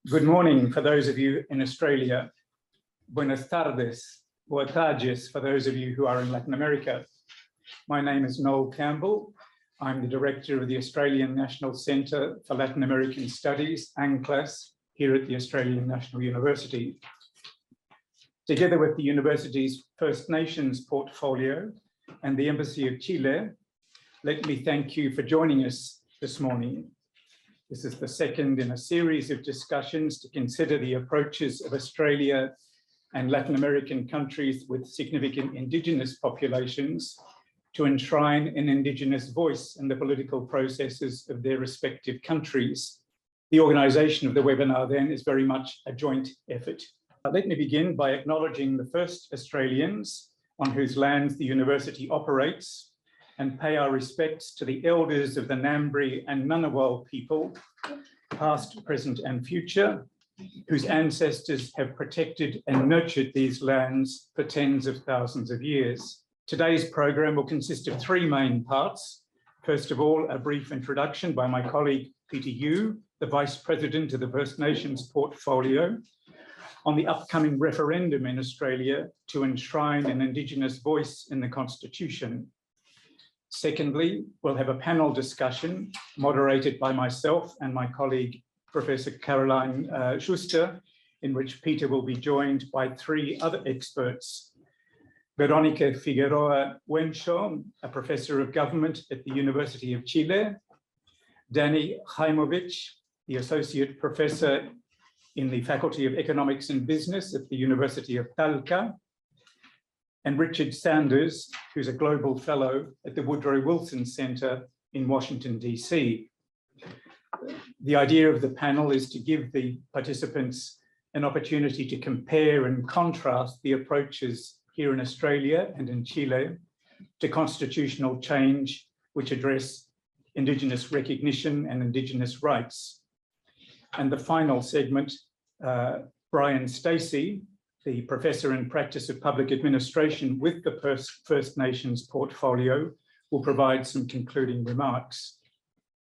Good morning for those of you in Australia. Buenas tardes, boa tardes for those of you who are in Latin America. My name is Noel Campbell. I'm the director of the Australian National Centre for Latin American Studies, ANCLAS, here at the Australian National University. Together with the university's First Nations portfolio and the Embassy of Chile, let me thank you for joining us this morning. This is the second in a series of discussions to consider the approaches of Australia and Latin American countries with significant Indigenous populations to enshrine an Indigenous voice in the political processes of their respective countries. The organisation of the webinar then is very much a joint effort. Let me begin by acknowledging the first Australians on whose lands the university operates, and pay our respects to the elders of the Ngambri and Ngunnawal people, past, present and future, whose ancestors have protected and nurtured these lands for tens of thousands of years. Today's program will consist of three main parts. First of all, a brief introduction by my colleague Peter Yu, the Vice President of the First Nations portfolio, on the upcoming referendum in Australia to enshrine an Indigenous voice in the Constitution. Secondly, we'll have a panel discussion moderated by myself and my colleague, Professor Caroline Schuster, in which Peter will be joined by three other experts. Veronica Figueroa Wencho, a professor of government at the University of Chile, Danny Jaimovich, the associate professor in the Faculty of Economics and Business at the University of Talca, and Richard Sanders, who's a global fellow at the Woodrow Wilson Center in Washington, DC. The idea of the panel is to give the participants an opportunity to compare and contrast the approaches here in Australia and in Chile to constitutional change which address Indigenous recognition and Indigenous rights. And the final segment, Brian Stacey, the Professor in Practice of Public Administration with the First Nations portfolio, will provide some concluding remarks.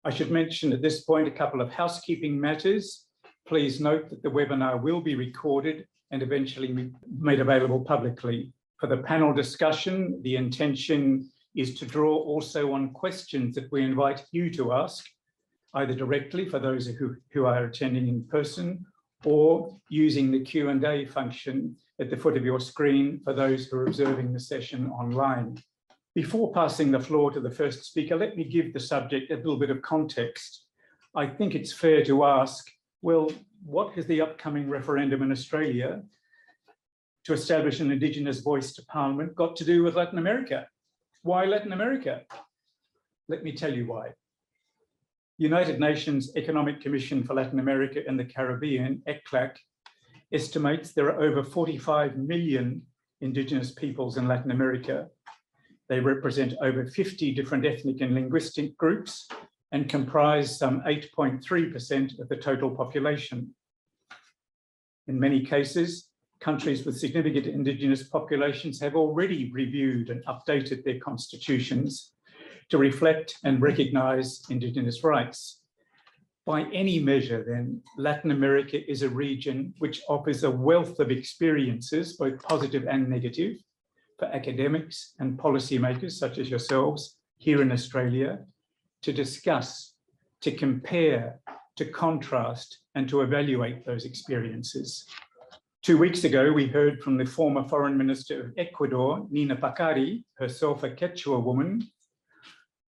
I should mention at this point a couple of housekeeping matters. Please note that the webinar will be recorded and eventually made available publicly. For the panel discussion, the intention is to draw also on questions that we invite you to ask, either directly for those who are attending in person, or using the Q&A function at the foot of your screen for those who are observing the session online. Before passing the floor to the first speaker, let me give the subject a little bit of context. I think it's fair to ask, well, what has the upcoming referendum in Australia to establish an Indigenous voice to Parliament got to do with Latin America? Why Latin America? Let me tell you why. United Nations Economic Commission for Latin America and the Caribbean, ECLAC, estimates there are over 45 million Indigenous peoples in Latin America. They represent over 50 different ethnic and linguistic groups and comprise some 8.3% of the total population. In many cases, countries with significant Indigenous populations have already reviewed and updated their constitutions to reflect and recognize Indigenous rights. By any measure then, Latin America is a region which offers a wealth of experiences, both positive and negative, for academics and policymakers such as yourselves here in Australia to discuss, to compare, to contrast, and to evaluate those experiences. 2 weeks ago, we heard from the former Foreign Minister of Ecuador, Nina Pacari, herself a Quechua woman,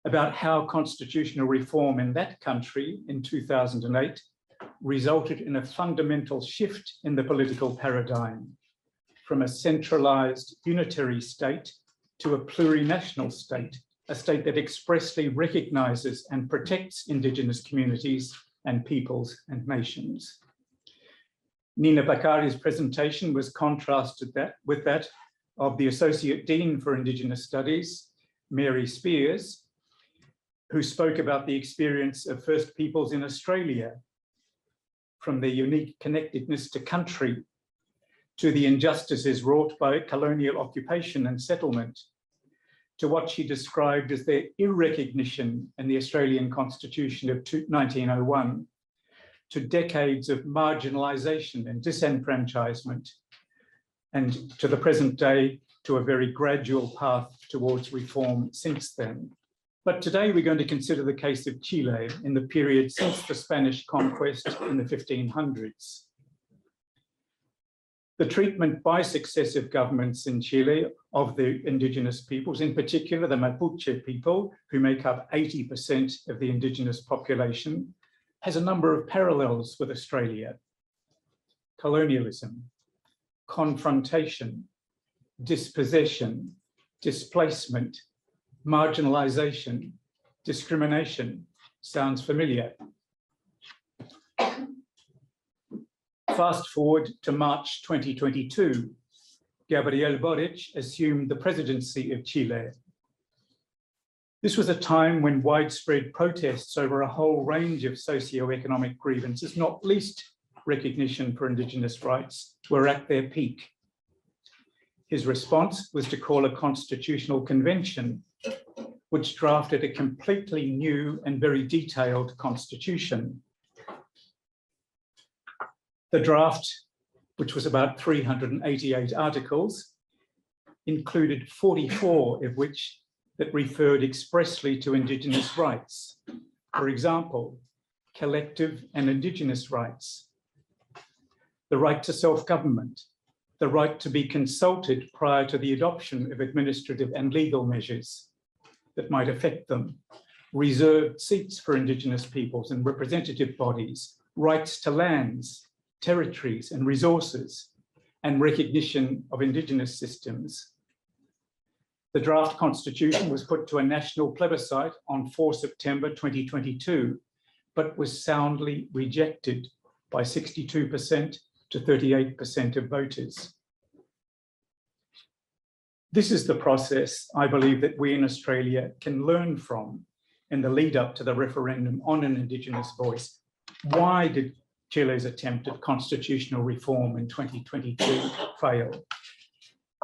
about how constitutional reform in that country in 2008 resulted in a fundamental shift in the political paradigm from a centralized unitary state to a plurinational state, a state that expressly recognizes and protects Indigenous communities and peoples and nations. Nina Pacari's presentation was contrasted with that of the Associate Dean for Indigenous Studies, Mary Spears, who spoke about the experience of First Peoples in Australia, from their unique connectedness to country, to the injustices wrought by colonial occupation and settlement, to what she described as their irrecognition in the Australian Constitution of 1901, to decades of marginalization and disenfranchisement, and to the present day, to a very gradual path towards reform since then. But today we're going to consider the case of Chile in the period since the Spanish conquest in the 1500s. The treatment by successive governments in Chile of the indigenous peoples, in particular the Mapuche people, who make up 80% of the indigenous population, has a number of parallels with Australia. Colonialism, confrontation, dispossession, displacement, marginalization, discrimination. Sounds familiar. Fast forward to March 2022, Gabriel Boric assumed the presidency of Chile. This was a time when widespread protests over a whole range of socio-economic grievances, not least recognition for indigenous rights, were at their peak. His response was to call a constitutional convention, which drafted a completely new and very detailed constitution. The draft, which was about 388 articles, included 44 of which that referred expressly to indigenous rights. For example, collective and indigenous rights, the right to self-government, the right to be consulted prior to the adoption of administrative and legal measures that might affect them, reserved seats for indigenous peoples and representative bodies, rights to lands, territories and resources, and recognition of indigenous systems. The draft constitution was put to a national plebiscite on 4 September 2022, but was soundly rejected by 62% to 38% of voters. This is the process I believe that we in Australia can learn from in the lead up to the referendum on an Indigenous voice. Why did Chile's attempt at constitutional reform in 2022 fail?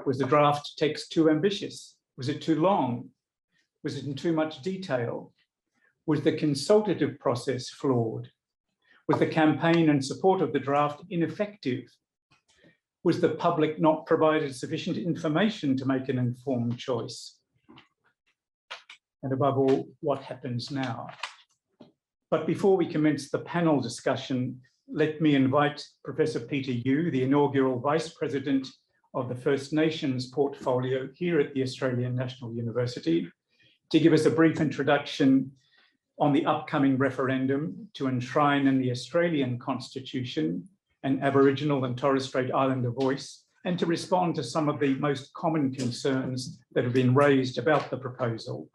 Was the draft text too ambitious? Was it too long? Was it in too much detail? Was the consultative process flawed? Was the campaign and support of the draft ineffective? Was the public not provided sufficient information to make an informed choice? And above all, what happens now? But before we commence the panel discussion, let me invite Professor Peter Yu, the inaugural Vice President of the First Nations portfolio here at the Australian National University, to give us a brief introduction on the upcoming referendum to enshrine in the Australian Constitution an Aboriginal and Torres Strait Islander voice, and to respond to some of the most common concerns that have been raised about the proposal.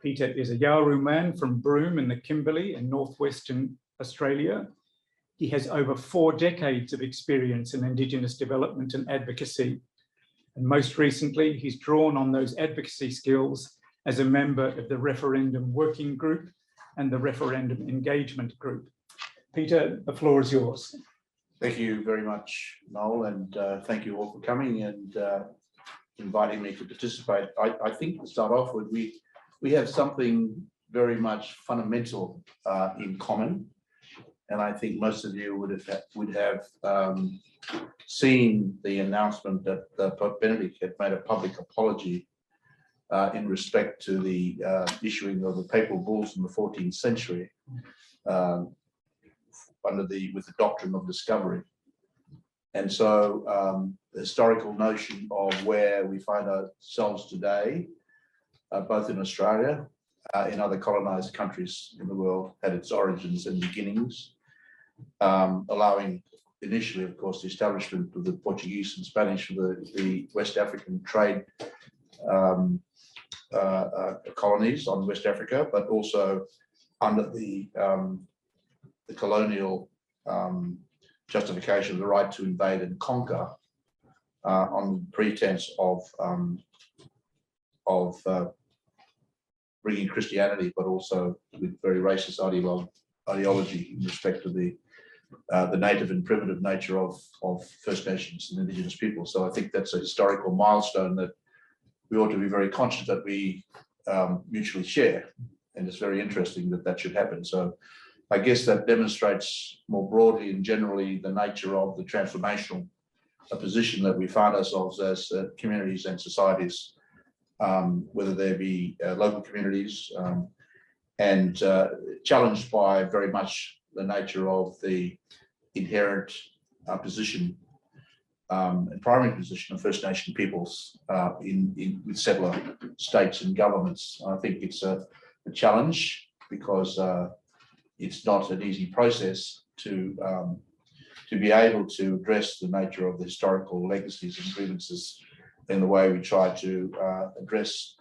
Peter is a Yawuru man from Broome in the Kimberley in northwestern Australia. He has over 4 decades of experience in Indigenous development and advocacy. And most recently, he's drawn on those advocacy skills as a member of the Referendum Working Group and the Referendum Engagement Group. Peter, the floor is yours. Thank you very much, Noel, and thank you all for coming and inviting me to participate. I think to start off with, we have something very much fundamental in common, and I think most of you would have seen the announcement that Pope Benedict had made a public apology in respect to the issuing of the papal bulls in the 14th century. With the doctrine of discovery. And so the historical notion of where we find ourselves today, both in Australia, in other colonized countries in the world, had its origins and beginnings, allowing initially, of course, the establishment of the Portuguese and Spanish, the West African trade colonies on West Africa, but also under the colonial justification of the right to invade and conquer on the pretense of bringing Christianity, but also with very racist ideology in respect to the native and primitive nature of First Nations and Indigenous people. So I think that's a historical milestone that we ought to be very conscious that we mutually share, and it's very interesting that that should happen. So I guess that demonstrates more broadly and generally the nature of the transformational position that we find ourselves as communities and societies, whether they be local communities, and challenged by very much the nature of the inherent position and primary position of First Nation peoples with settler states and governments. I think it's a challenge because it's not an easy process to be able to address the nature of the historical legacies and grievances in the way we try to address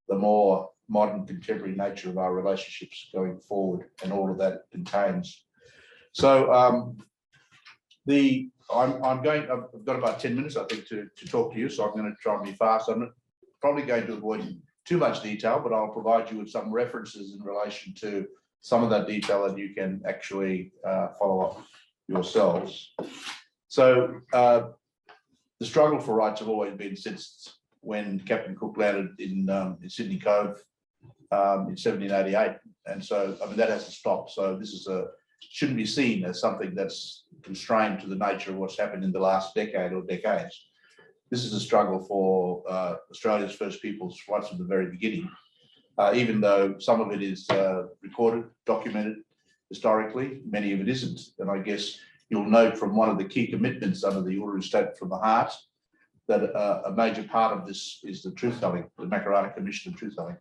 the more modern contemporary nature of our relationships going forward and all of that it contains. So I've got about 10 minutes, I think, to talk to you, so I'm going to try and be fast. I'm probably going to avoid too much detail, but I'll provide you with some references in relation to some of that detail that you can actually follow up yourselves. So the struggle for rights have always been since when Captain Cook landed in Sydney Cove in 1788, and so I mean that hasn't stopped. So this is shouldn't be seen as something that's constrained to the nature of what's happened in the last decade or decades. This is a struggle for Australia's First Peoples right from the very beginning, even though some of it is recorded, documented historically, many of it isn't. And I guess you'll note from one of the key commitments under the Uluru Statement from the Heart that a major part of this is the truth-telling, the Makarrata Commission of Truth-telling.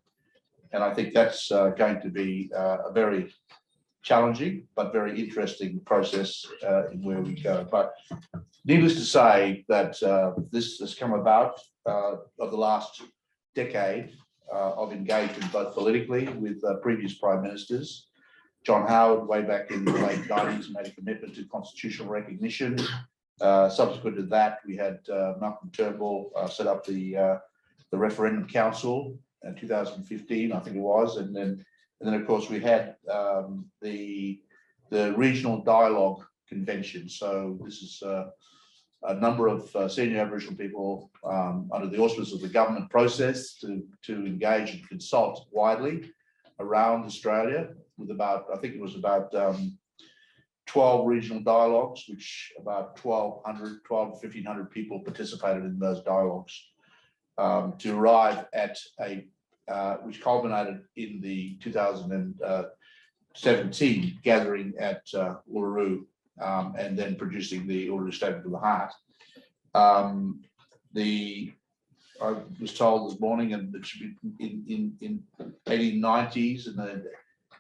And I think that's going to be a very challenging but very interesting process in where we go. But needless to say that this has come about of the last decade of engagement both politically with previous prime ministers. John Howard, way back in the late 90s, made a commitment to constitutional recognition. Subsequent to that, we had Malcolm Turnbull set up the Referendum Council in 2015, I think it was, and then of course we had the Regional Dialogue Convention. So this is a number of senior Aboriginal people under the auspices of the government process to engage and consult widely around Australia with about, I think it was about 12 regional dialogues, which about 12 to 1,500 people participated in those dialogues to arrive at a which culminated in the 2017 gathering at Uluru and then producing the Uluru Statement of the Heart. I was told this morning, and it should be in 1890s and then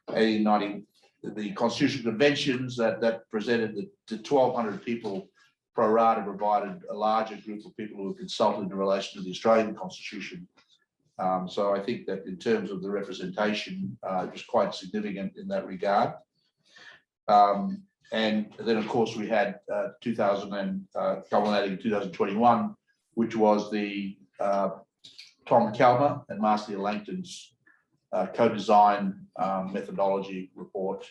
1890, the Constitutional Conventions that presented the 1,200 people pro rata provided a larger group of people who were consulted in relation to the Australian Constitution. So I think that in terms of the representation, it was quite significant in that regard. And then, of course, we had culminating in 2021, which was the Tom Calma and Marcia Langton's co-design methodology report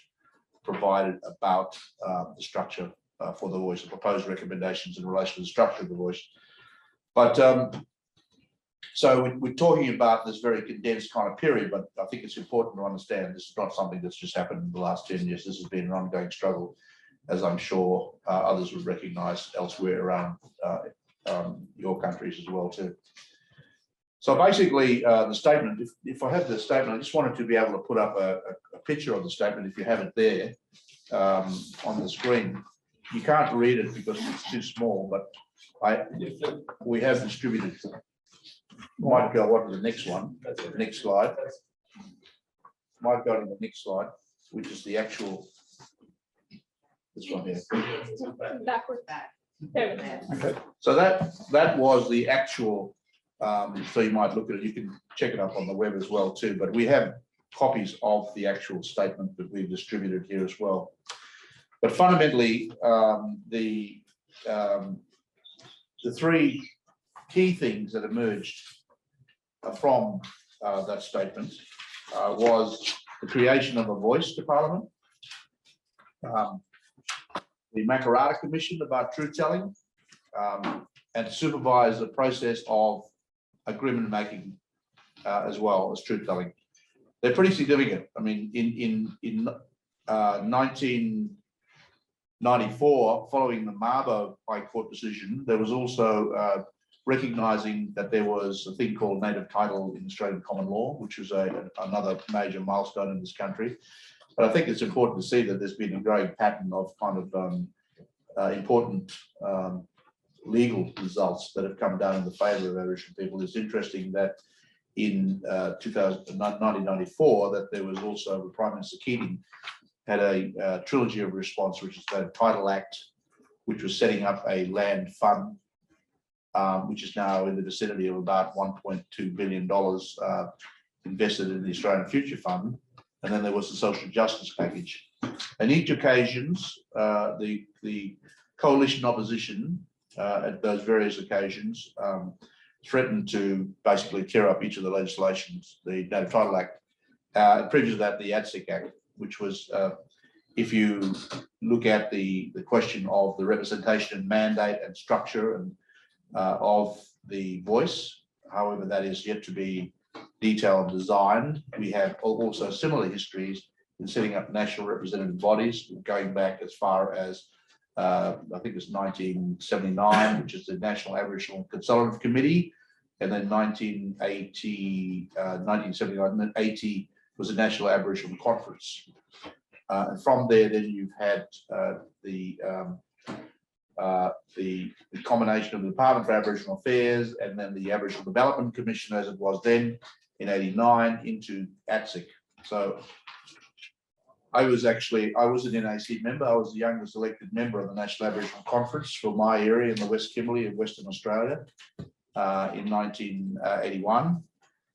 provided about the structure for the voice, the proposed recommendations in relation to the structure of the voice. But so we're talking about this very condensed kind of period, but I think it's important to understand this is not something that's just happened in the last 10 years. This has been an ongoing struggle, as I'm sure others would recognise elsewhere around your countries as well too. So basically, the statement, if I have the statement, I just wanted to be able to put up a picture of the statement if you have it there on the screen. You can't read it because it's too small, but we have distributed. Might go on to the next one, next slide. Might go to the next slide, which is the actual, this one here. Backward back. There we go. Okay. So that was the actual, so you might look at it, you can check it up on the web as well too, but we have copies of the actual statement that we've distributed here as well. But fundamentally, the three key things that emerged from that statement was the creation of a voice to Parliament, the Makarrata Commission about truth-telling, and to supervise the process of agreement making as well as truth-telling. They're pretty significant. I mean, in 1994, following the Mabo High Court decision, there was also recognising that there was a thing called native title in Australian common law, which was another major milestone in this country. But I think it's important to see that there's been a growing pattern of kind of important legal results that have come down in the favour of Aboriginal people. It's interesting that in 1994, that there was also Prime Minister Keating had a trilogy of response, which is the Title Act, which was setting up a land fund, which is now in the vicinity of about $1.2 billion invested in the Australian Future Fund. And then there was the social justice package. And each occasions, the coalition opposition at those various occasions threatened to basically tear up each of the legislations, the Native Title Act, and previous to that, the ADSIC Act, which was, if you look at the question of the representation and mandate and structure and of the voice, however that is yet to be detailed and designed. We have also similar histories in setting up national representative bodies, going back as far as I think it's 1979, which is the National Aboriginal Consultative Committee, and then 1979 and then 80 was the National Aboriginal Conference. And from there, then you've had the combination of the Department for Aboriginal Affairs and then the Aboriginal Development Commission, as it was then in '89, into ATSIC. So I was an NAC member. I was the youngest elected member of the National Aboriginal Conference for my area in the West Kimberley of Western Australia in 1981.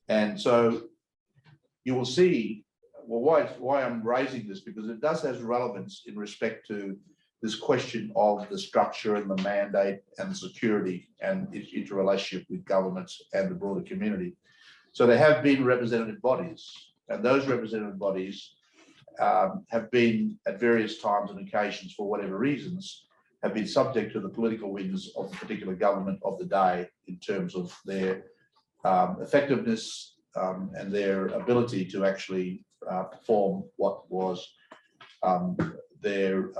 And so you will see, well, why I'm raising this, because it does have relevance in respect to this question of the structure and the mandate and the security and its interrelationship with governments and the broader community. So there have been representative bodies, and those representative bodies have been at various times and occasions, for whatever reasons, have been subject to the political winds of the particular government of the day in terms of their effectiveness and their ability to actually perform what was their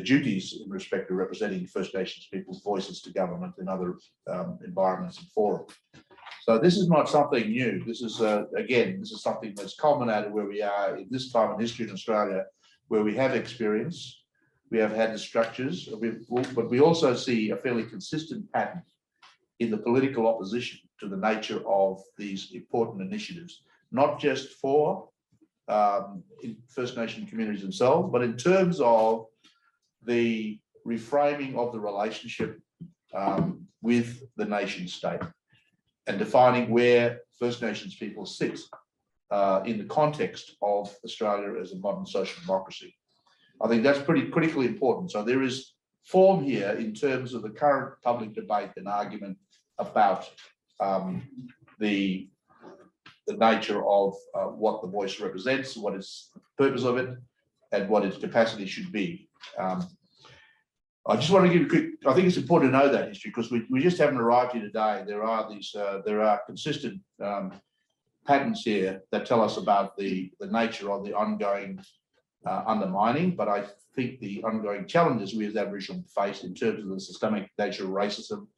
duties in respect to representing First Nations people's voices to government in other environments and forums. So this is not something new. This is, again, this is something that's culminated where we are in this time in history in Australia, where we have experience, we have had the structures, but we also see a fairly consistent pattern in the political opposition to the nature of these important initiatives, not just for First Nation communities themselves, but in terms of the reframing of the relationship with the nation state and defining where First Nations people sit in the context of Australia as a modern social democracy. I think that's pretty critically important. So there is form here in terms of the current public debate and argument about the nature of what the voice represents, what is the purpose of it, and what its capacity should be. I just want to give a quick, I think it's important to know that history, because we just haven't arrived here today. There are these, there are consistent patterns here that tell us about the nature of the ongoing undermining, but I think the ongoing challenges we as Aboriginal face in terms of the systemic nature of racism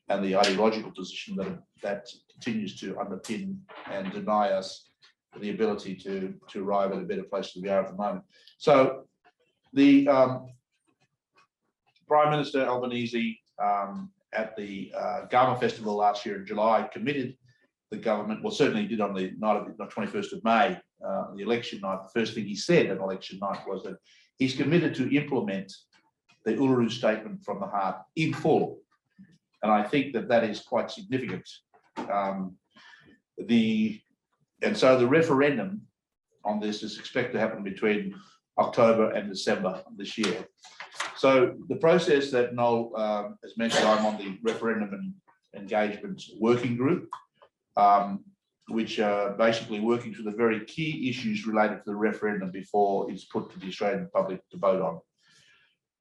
and the ideological position that continues to underpin and deny us the ability to arrive at a better place than we are at the moment. So the Prime Minister Albanese at the Garma Festival last year in July committed the government, well, certainly did on the night of the 21st of May, the election night. The first thing he said on election night was that he's committed to implement the Uluru Statement from the Heart in full. And I think that that is quite significant. And so the referendum on this is expected to happen between October and December this year. So the process that Noel has mentioned, I'm on the referendum and engagement working group, which are basically working through the very key issues related to the referendum before it's put to the Australian public to vote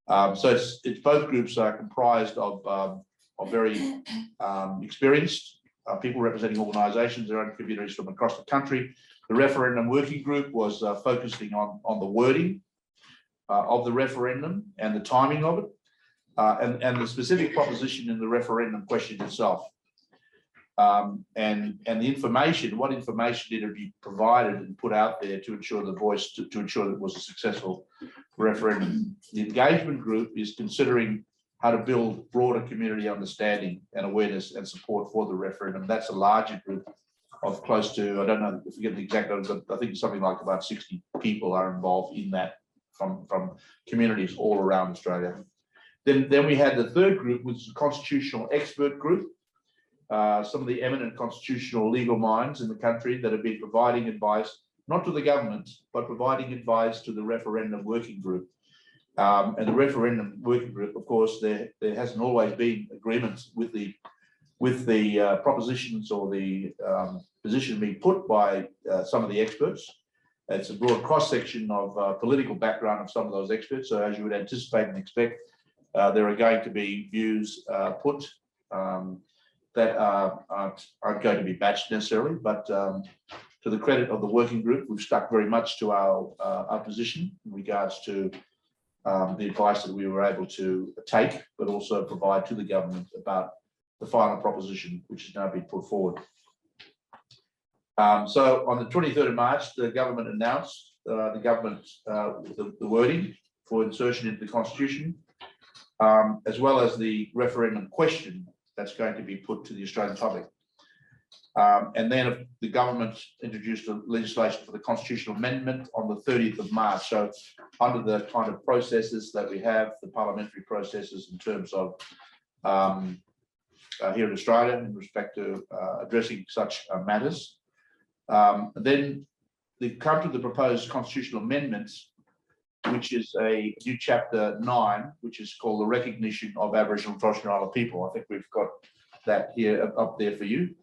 on. So it's both groups are comprised of very experienced people representing organisations, their own communities from across the country. The referendum working group was focusing on the wording of the referendum and the timing of it, and the specific proposition in the referendum question itself. And the information, what information needed to be provided and put out there to ensure the voice, to ensure that it was a successful referendum. The engagement group is considering how to build broader community understanding and awareness and support for the referendum. That's a larger group of close to, I don't know, I forget the exact number, but I think it's something like about 60 people are involved in that from communities all around Australia. Then we had the third group, which is a constitutional expert group. Some of the eminent constitutional legal minds in the country that have been providing advice, not to the government, but providing advice to the referendum working group. And the referendum working group, of course, there hasn't always been agreements with the propositions or the position being put by some of the experts. It's a broad cross-section of political background of some of those experts. So as you would anticipate and expect, there are going to be views put that aren't going to be matched necessarily, but to the credit of the working group, we've stuck very much to our position in regards to the advice that we were able to take, but also provide to the government about the final proposition, which has now been put forward. So on the 23rd of March, the government announced the wording for insertion into the Constitution, as well as the referendum question that's going to be put to the Australian public. And then the government introduced a legislation for the constitutional amendment on the 30th of March. So under the kind of processes that we have, the parliamentary processes in terms of here in Australia in respect to addressing such matters. Then they come to the proposed constitutional amendments, which is a new chapter 9, which is called the recognition of Aboriginal and Torres Strait Islander people. I think we've got that here up there for you.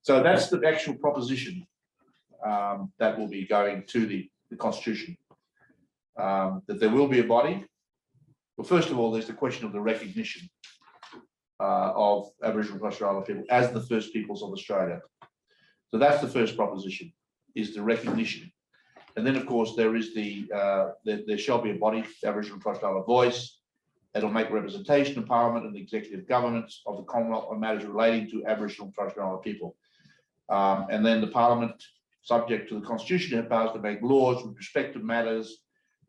So that's the actual proposition that will be going to the Constitution. That there will be a body. Well, first of all, there's the question of the recognition of Aboriginal and Torres Strait Islander people as the first peoples of Australia. So that's the first proposition, is the recognition. And then, of course, there is there shall be a body, the Aboriginal and Torres Strait Islander Voice, that will make representation in Parliament and the executive governments of the Commonwealth on matters relating to Aboriginal and Torres Strait Islander people. And then the Parliament, subject to the Constitution, has powers to make laws with respect to matters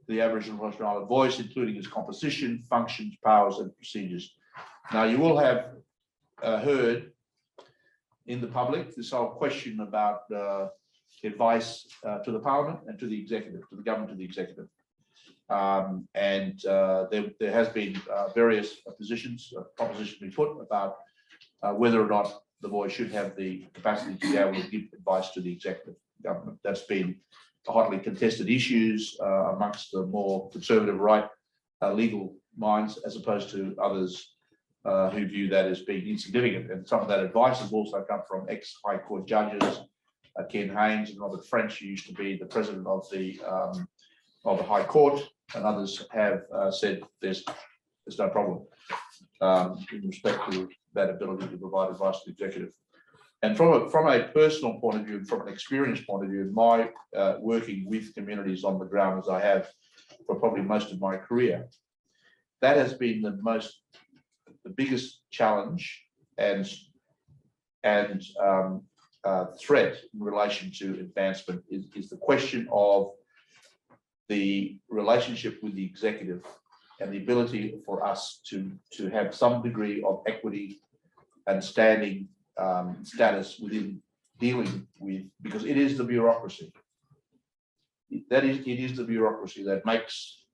to the Aboriginal and Torres Strait Islander Voice, including its composition, functions, powers, and procedures. Now, you will have heard in the public this whole question about advice to the Parliament and to the executive, to the government, to the executive. There has been various propositions being put about whether or not the voice should have the capacity to be able to give advice to the executive government. That's been hotly contested issues amongst the more conservative right legal minds, as opposed to others who view that as being insignificant. And some of that advice has also come from ex-High Court judges, Ken Haynes and Robert French, who used to be the president of the High Court, and others have said there's no problem in respect to that ability to provide advice to the executive. And from a personal point of view, and from an experience point of view, my working with communities on the ground, as I have for probably most of my career, that has been the biggest challenge and threat in relation to advancement is the question of the relationship with the executive and the ability for us to have some degree of equity and standing status within dealing with, because it is the bureaucracy. It is the bureaucracy that makes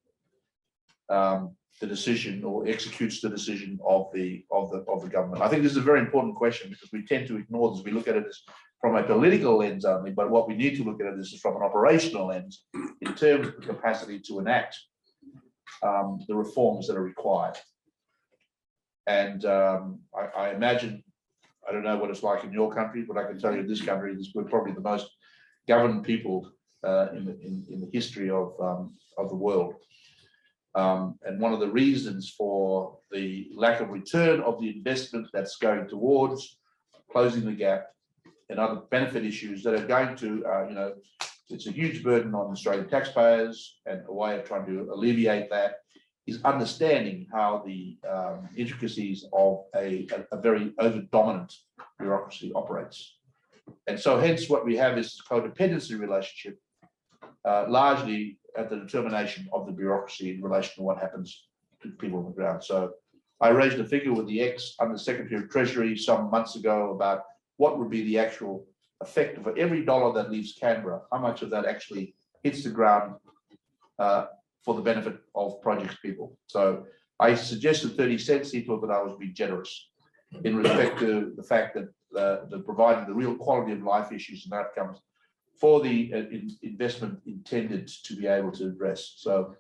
the decision or executes the decision of the government. I think this is a very important question, because we tend to ignore this. We look at it as from a political lens only, but what we need to look at it is from an operational lens in terms of the capacity to enact the reforms that are required. And I imagine, I don't know what it's like in your country, but I can tell you in this country, we're probably the most governed people in the history of the world. And one of the reasons for the lack of return of the investment that's going towards closing the gap, and other benefit issues that are going to, it's a huge burden on Australian taxpayers, and a way of trying to alleviate that is understanding how the intricacies of a very over-dominant bureaucracy operates. And so hence what we have is a codependency relationship, largely at the determination of the bureaucracy in relation to what happens to people on the ground. So I raised a figure with the ex-Under-Secretary of Treasury some months ago about what would be the actual effect of every dollar that leaves Canberra, how much of that actually hits the ground for the benefit of projects people. So I suggested 30 cents. He thought that I was being generous in respect to the fact that the providing the real quality of life issues and outcomes for the investment intended to be able to address. So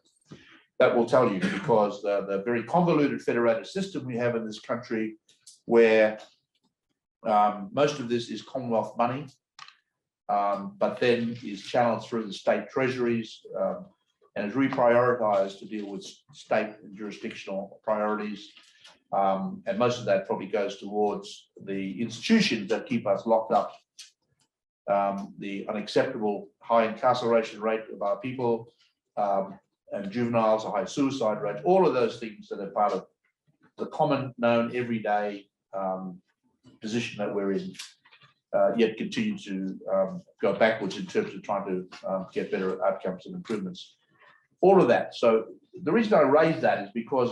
that will tell you, because the very convoluted federated system we have in this country, where most of this is Commonwealth money, but then is channeled through the state treasuries and is reprioritised to deal with state and jurisdictional priorities. And most of that probably goes towards the institutions that keep us locked up, the unacceptable high incarceration rate of our people, and juveniles, a high suicide rate, all of those things that are part of the common, known, everyday position that we're in, yet continue to go backwards in terms of trying to get better outcomes and improvements. All of that. So the reason I raise that is because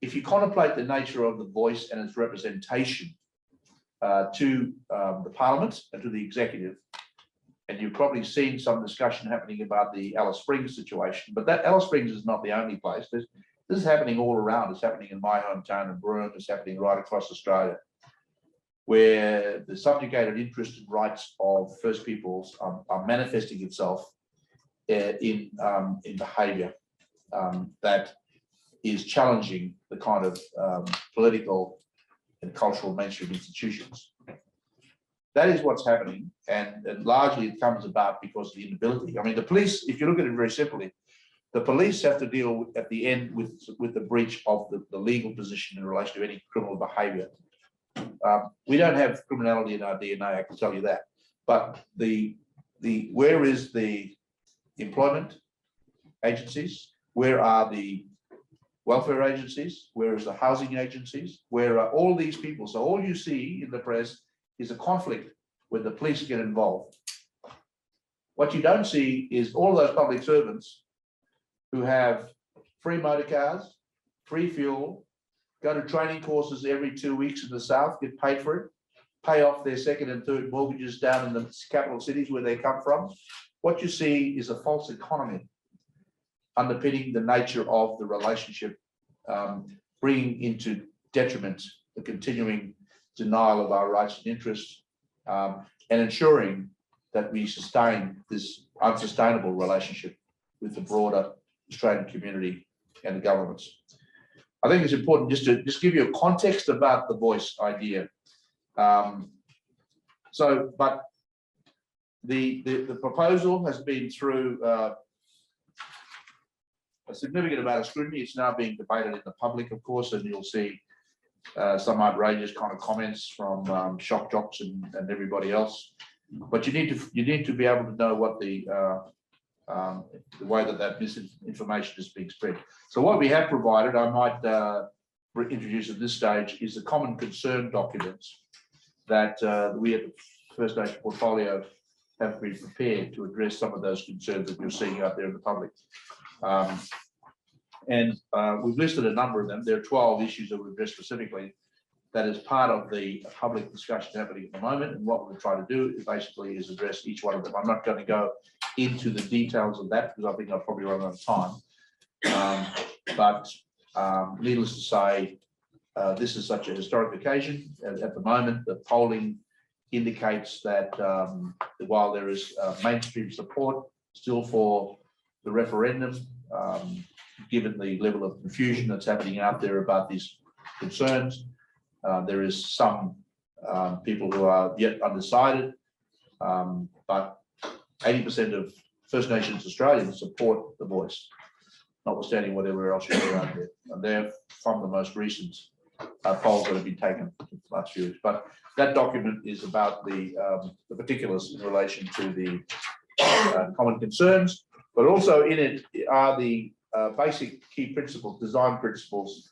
if you contemplate the nature of the voice and its representation to the Parliament and to the executive, and you've probably seen some discussion happening about the Alice Springs situation, but that Alice Springs is not the only place. This is happening all around. It's happening in my hometown of Broome. It's happening right across Australia, where the subjugated interest and rights of First Peoples are manifesting itself in behaviour that is challenging the kind of political and cultural mainstream institutions. That is what's happening, and largely it comes about because of the inability. I mean, the police, if you look at it very simply, the police have to deal at the end with the breach of the legal position in relation to any criminal behaviour. We don't have criminality in our DNA, I can tell you that. But where is the employment agencies? Where are the welfare agencies? Where is the housing agencies? Where are all these people? So all you see in the press is a conflict where the police get involved. What you don't see is all those public servants who have free motor cars, free fuel, go to training courses every 2 weeks in the south, get paid for it, pay off their second and third mortgages down in the capital cities where they come from. What you see is a false economy underpinning the nature of the relationship, bringing into detriment the continuing denial of our rights and interests, and ensuring that we sustain this unsustainable relationship with the broader Australian community and the governments. I think it's important just to give you a context about the voice idea. But the proposal has been through a significant amount of scrutiny. It's now being debated in the public, of course, and you'll see some outrageous kind of comments from shock jocks and everybody else. But you need to be able to know what the way that misinformation is being spread. So what we have provided, I might introduce at this stage, is the common concern documents that we at the First Nation portfolio have been prepared to address some of those concerns that you're seeing out there in the public. We've listed a number of them. There are 12 issues that we've addressed specifically. That is part of the public discussion happening at the moment. And what we're trying to do is basically address each one of them. I'm not going to go into the details of that because I think I'll probably run out of time. Needless to say, this is such a historic occasion. At the moment, the polling indicates that while there is mainstream support still for the referendum, given the level of confusion that's happening out there about these concerns, there is some people who are yet undecided, but 80% of First Nations Australians support the voice, notwithstanding whatever else you hear out there. And they're from the most recent polls that have been taken last few weeks. But that document is about the particulars in relation to the common concerns, but also in it are the basic key principles, design principles,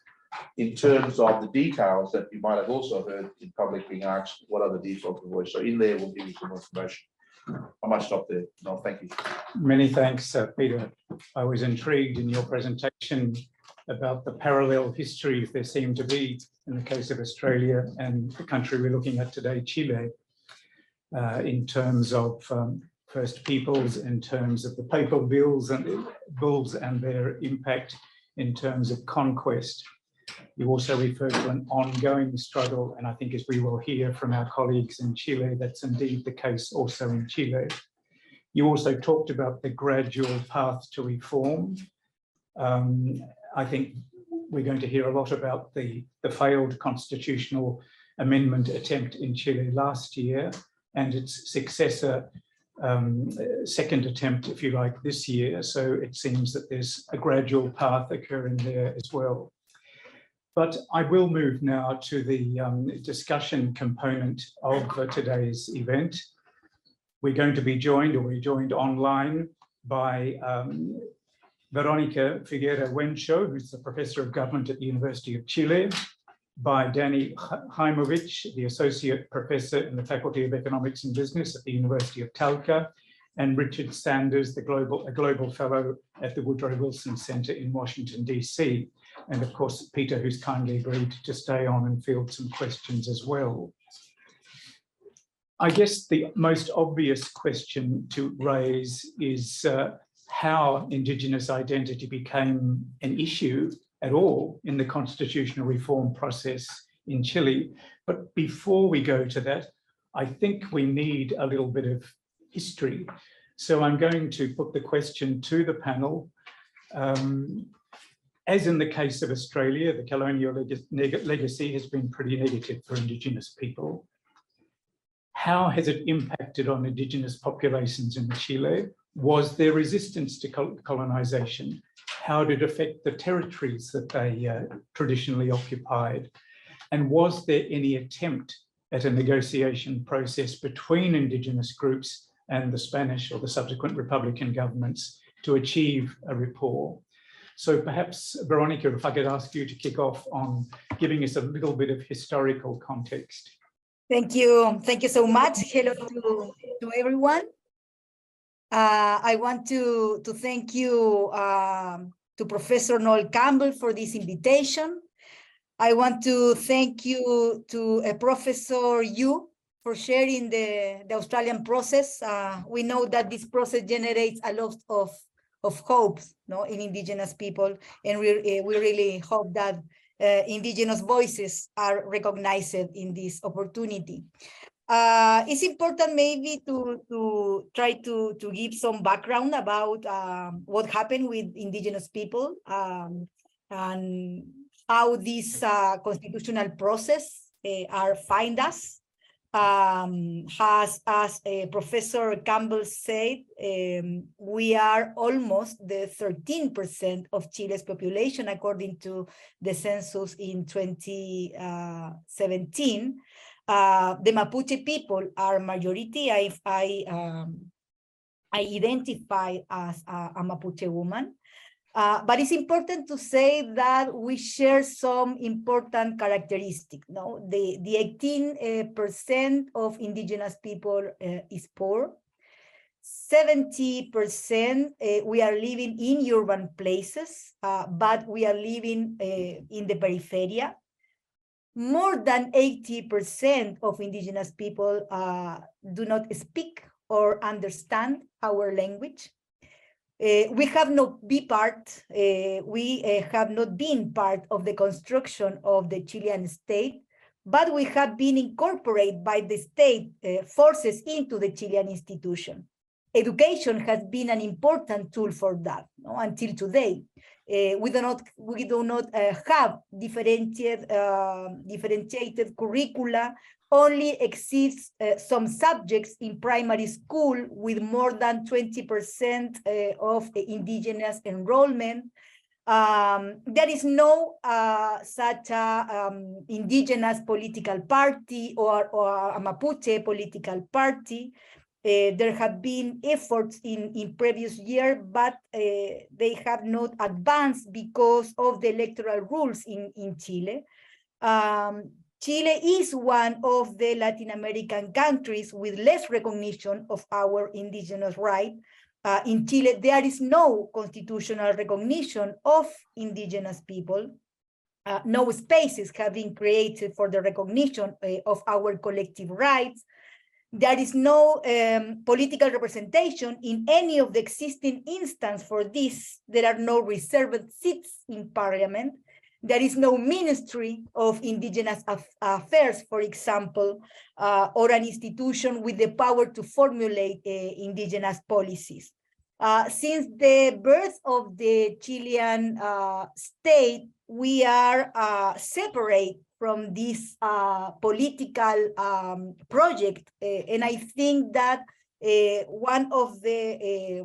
in terms of the details that you might have also heard in public being asked, what are the details of the voice? So in there, we'll give you some information. I might stop there. No, thank you. Many thanks, Peter. I was intrigued in your presentation about the parallel histories there seem to be in the case of Australia and the country we're looking at today, Chile, in terms of First Peoples, in terms of the papal bulls and their impact in terms of conquest. You also referred to an ongoing struggle, and I think as we will hear from our colleagues in Chile, that's indeed the case also in Chile. You also talked about the gradual path to reform. I think we're going to hear a lot about the failed constitutional amendment attempt in Chile last year and its successor second attempt, if you like, this year. So it seems that there's a gradual path occurring there as well. But I will move now to the discussion component of today's event. We're going to be joined, or we're joined online by Veronica Figuera Wencho, who's the Professor of Government at the University of Chile, by Danny Haimovich, the Associate Professor in the Faculty of Economics and Business at the University of Talca, and Richard Sanders, a Global Fellow at the Woodrow Wilson Center in Washington, DC. And of course, Peter, who's kindly agreed to stay on and field some questions as well. I guess the most obvious question to raise is how Indigenous identity became an issue at all in the constitutional reform process in Chile. But before we go to that, I think we need a little bit of history. So I'm going to put the question to the panel. As in the case of Australia, the colonial legacy has been pretty negative for Indigenous people. How has it impacted on Indigenous populations in Chile? Was there resistance to colonization? How did it affect the territories that they traditionally occupied? And was there any attempt at a negotiation process between Indigenous groups and the Spanish or the subsequent Republican governments to achieve a rapport? So perhaps, Veronica, if I could ask you to kick off on giving us a little bit of historical context. Thank you. Thank you so much. Hello to everyone. I want to thank you to Professor Noel Campbell for this invitation. I want to thank you to Professor Yu for sharing the Australian process. We know that this process generates a lot of hope, no, in Indigenous people, and we really hope that Indigenous voices are recognized in this opportunity. It's important maybe to try to give some background about what happened with Indigenous people and how this constitutional process find us. As Professor Campbell said, we are almost the 13% of Chile's population, according to the census in 2017. The Mapuche people are majority. I identify as a Mapuche woman. But it's important to say that we share some important characteristics. No, the 18% of Indigenous people is poor. 70% we are living in urban places, but we are living in the periphery. More than 80% of Indigenous people do not speak or understand our language. We have not been part of the construction of the Chilean state, but we have been incorporated by the state forces into the Chilean institution. Education has been an important tool for that, no, until today. We do not have differentiated curricula. Only exists some subjects in primary school with more than 20% of Indigenous enrollment. There is no such a indigenous political party or a Mapuche political party. There have been efforts in previous year, but they have not advanced because of the electoral rules in Chile. Chile is one of the Latin American countries with less recognition of our indigenous rights. In Chile, there is no constitutional recognition of indigenous people. No spaces have been created for the recognition of our collective rights. There is no political representation in any of the existing instances for this. There are no reserved seats in parliament. There is no Ministry of Indigenous Affairs, for example, or an institution with the power to formulate indigenous policies. Since the birth of the Chilean state, we are separate from this political project. And I think that one of the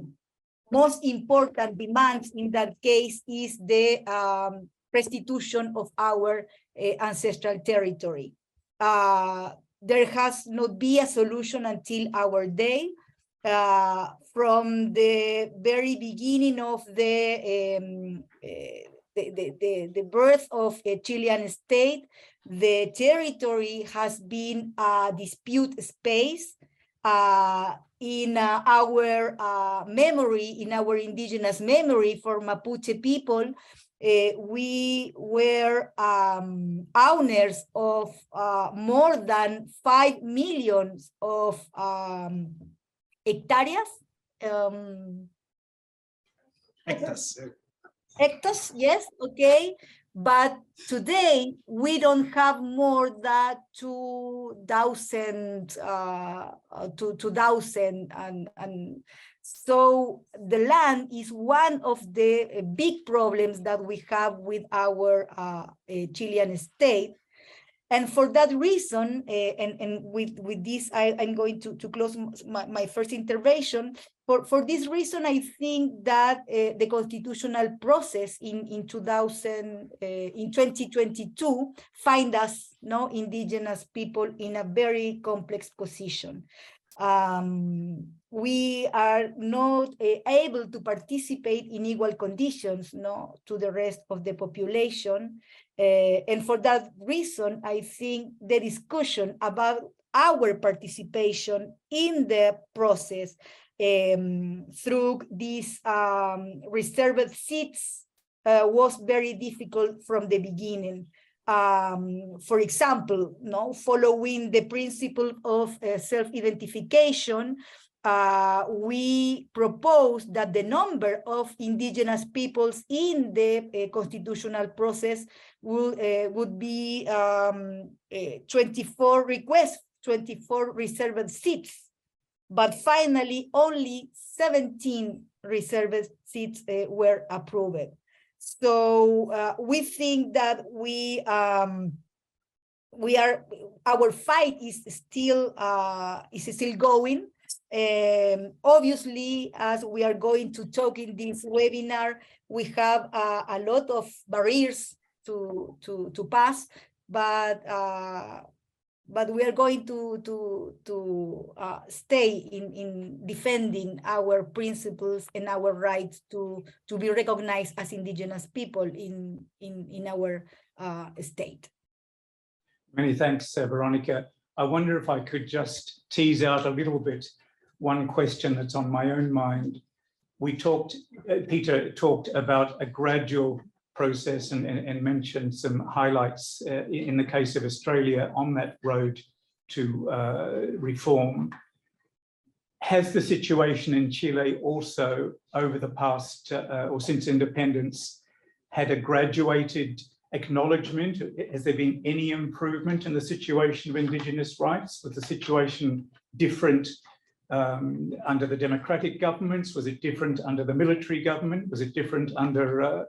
most important demands in that case is the restitution of our ancestral territory. There has not been a solution until our day. From the very beginning of the birth of a Chilean state, the territory has been a dispute space. In our memory, in our indigenous memory for Mapuche people, we were owners of more than 5 million of hectares. Hectares, yes, okay. But today we don't have more than 2,000, and so the land is one of the big problems that we have with our Chilean state. And for that reason, and with this, I'm going to close my first intervention. For this reason, I think that the constitutional process in 2022 find us, indigenous people, in a very complex position. We are not able to participate in equal conditions, to the rest of the population. And for that reason, I think the discussion about our participation in the process through these reserved seats was very difficult from the beginning. For example, following the principle of self-identification, we propose that the number of indigenous peoples in the constitutional process would be 24 requests, 24 reserved seats. But finally, only 17 reserved seats were approved. So we think that our fight is still going. Obviously, as we are going to talk in this webinar, we have a lot of barriers to pass, but we are going to stay in defending our principles and our rights to be recognized as indigenous people in our state. Many thanks, Veronica. I wonder if I could just tease out a little bit one question that's on my own mind. Peter talked about a gradual process and mentioned some highlights in the case of Australia on that road to reform. Has the situation in Chile also over the past or since independence had a graduated acknowledgement? Has there been any improvement in the situation of indigenous rights? Was the situation different under the democratic governments? Was it different under the military government? Was it different under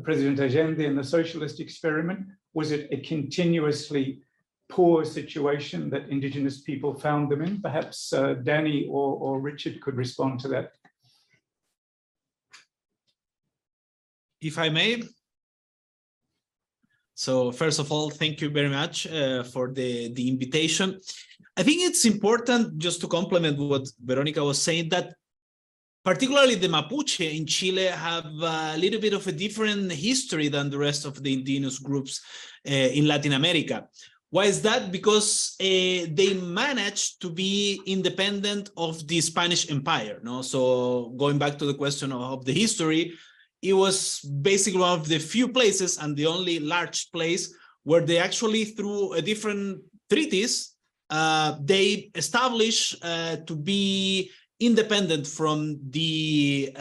President Allende and the socialist experiment? Was it a continuously poor situation that indigenous people found them in? Perhaps Danny or Richard could respond to that. if I may. So first of all, thank you very much for the invitation. I think it's important just to complement what Veronica was saying, that particularly the Mapuche in Chile have a little bit of a different history than the rest of the indigenous groups in Latin America. Why is that? Because they managed to be independent of the Spanish Empire. No? So going back to the question of the history, it was basically one of the few places and the only large place where they actually, through different treaties, they established to be independent from the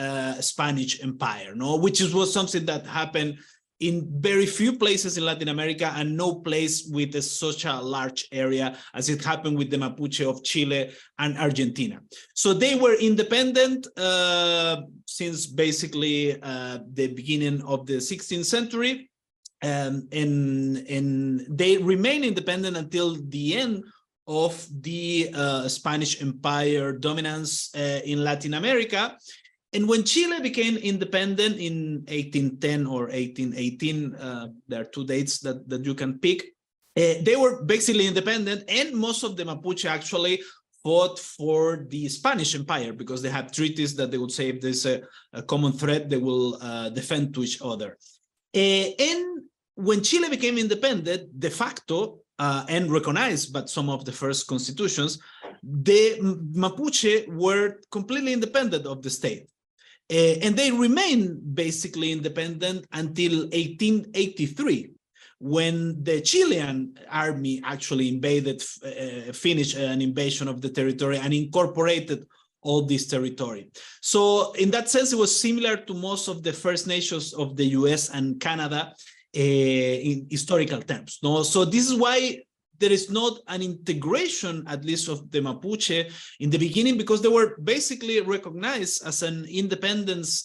Spanish Empire, no? Which was something that happened in very few places in Latin America and no place with such a large area as it happened with the Mapuche of Chile and Argentina. So they were independent since basically the beginning of the 16th century, and they remain independent until the end of the Spanish Empire dominance in Latin America. And when Chile became independent in 1810 or 1818, there are two dates that you can pick, they were basically independent, and most of the Mapuche actually fought for the Spanish Empire because they had treaties that they would say if there's a common threat, they will defend to each other. And when Chile became independent, de facto, and recognized by some of the first constitutions, the Mapuche were completely independent of the state. And they remained basically independent until 1883, when the Chilean army actually invaded, finished an invasion of the territory and incorporated all this territory. So in that sense, it was similar to most of the First Nations of the US and Canada in historical terms. No? So this is why there is not an integration, at least of the Mapuche in the beginning, because they were basically recognized as an independence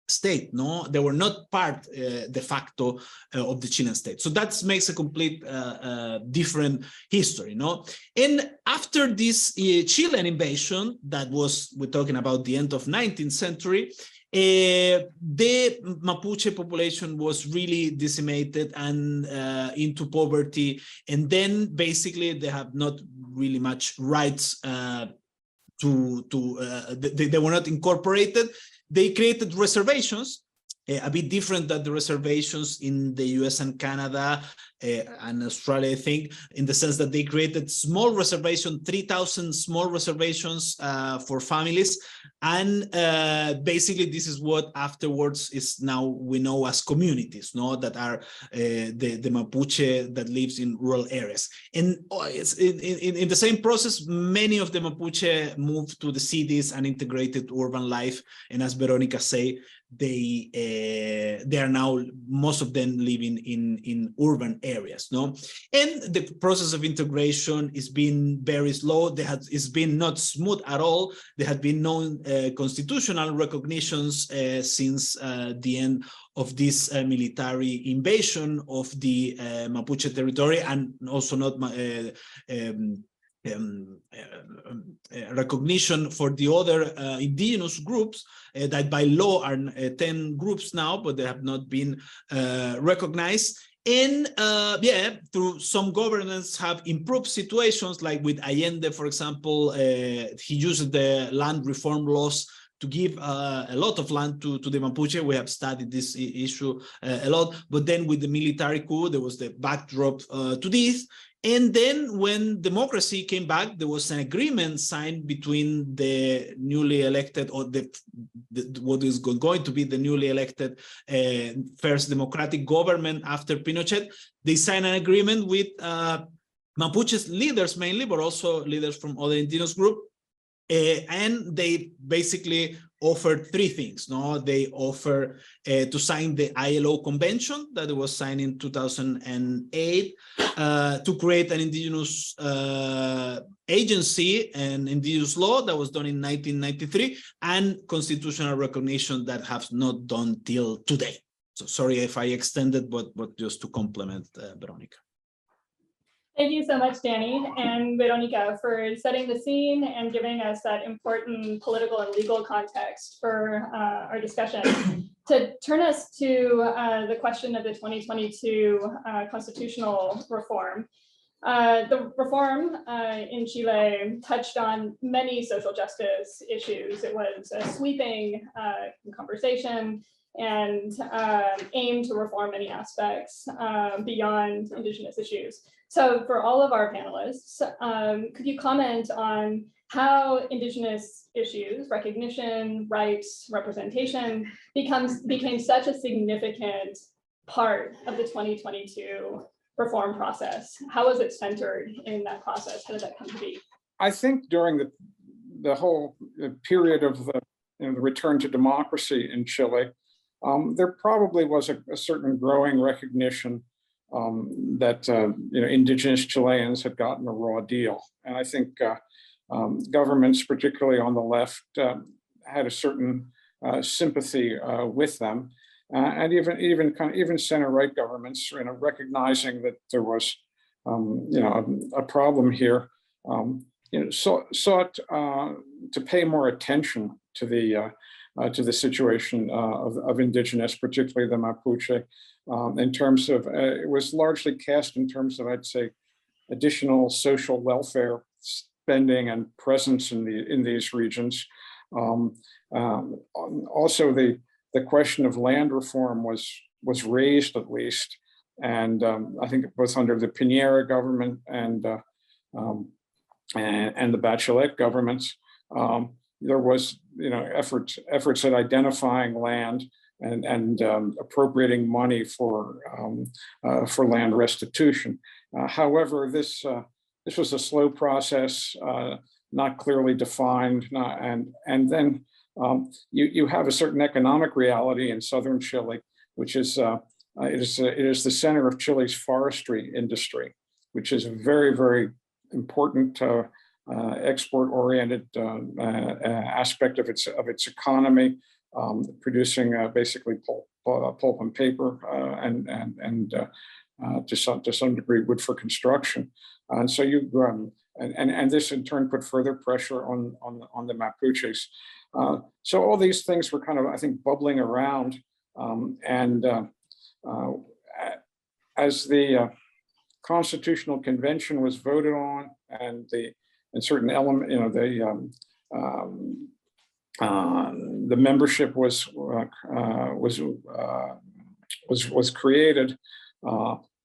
state. No, they were not part de facto of the Chilean state. So that makes a complete different history. No, and after this Chilean invasion, that was, we're talking about the end of 19th century, the Mapuche population was really decimated and into poverty, and then basically they have not really much rights they were not incorporated. They created reservations, a bit different than the reservations in the US and Canada and Australia, I think, in the sense that they created small reservation, 3,000 small reservations for families. And basically, this is what afterwards is now we know as communities, no? That are the Mapuche that lives in rural areas. And it's in the same process, many of the Mapuche moved to the cities and integrated urban life. And as Veronica say, they are now, most of them living in urban areas, no? And the process of integration is been very slow. It's been not smooth at all. There had been no constitutional recognitions since the end of this military invasion of the Mapuche territory, and also not recognition for the other indigenous groups that by law are 10 groups now, but they have not been recognized. And yeah, through some governments have improved situations, like with Allende, for example, he used the land reform laws to give a lot of land to the Mapuche. We have studied this issue a lot, but then with the military coup, there was the backdrop to this. And then when democracy came back, there was an agreement signed between the newly elected, or what is going to be the newly elected first democratic government after Pinochet. They signed an agreement with Mapuche's leaders mainly, but also leaders from other indigenous groups. And they basically offered three things. No, they offer to sign the ILO convention that was signed in 2008, to create an indigenous agency and indigenous law that was done in 1993, and constitutional recognition that have not done till today. So sorry if I extended, but just to complement Veronica. Thank you so much, Danny and Veronica, for setting the scene and giving us that important political and legal context for our discussion. To turn us to the question of the 2022 constitutional reform. The reform in Chile touched on many social justice issues. It was a sweeping conversation and aimed to reform many aspects beyond Indigenous issues. So for all of our panelists, could you comment on how Indigenous issues, recognition, rights, representation became such a significant part of the 2022 reform process? How was it centered in that process? How did that come to be? I think during the whole period of the return to democracy in Chile, there probably was a certain growing recognition that Indigenous Chileans had gotten a raw deal, and I think governments, particularly on the left, had a certain sympathy with them, and even center-right governments, recognizing that there was a problem here, sought to pay more attention to the situation of Indigenous, particularly the Mapuche. In terms of, it was largely cast in terms of, I'd say, additional social welfare spending and presence in these regions. Also, the question of land reform was raised, at least, and I think both under the Piñera government and the Bachelet governments, there was efforts at identifying land and appropriating money for land restitution. However, this was a slow process, not clearly defined, and then you have a certain economic reality in southern Chile, which is it is the center of Chile's forestry industry, which is a very, very important export-oriented aspect of its economy. Producing basically pulp and paper and to some degree wood for construction, and so and this in turn put further pressure on the Mapuches. So all these things were kind of, I think, bubbling around, and as the Constitutional Convention was voted on, and certain element, the membership was created.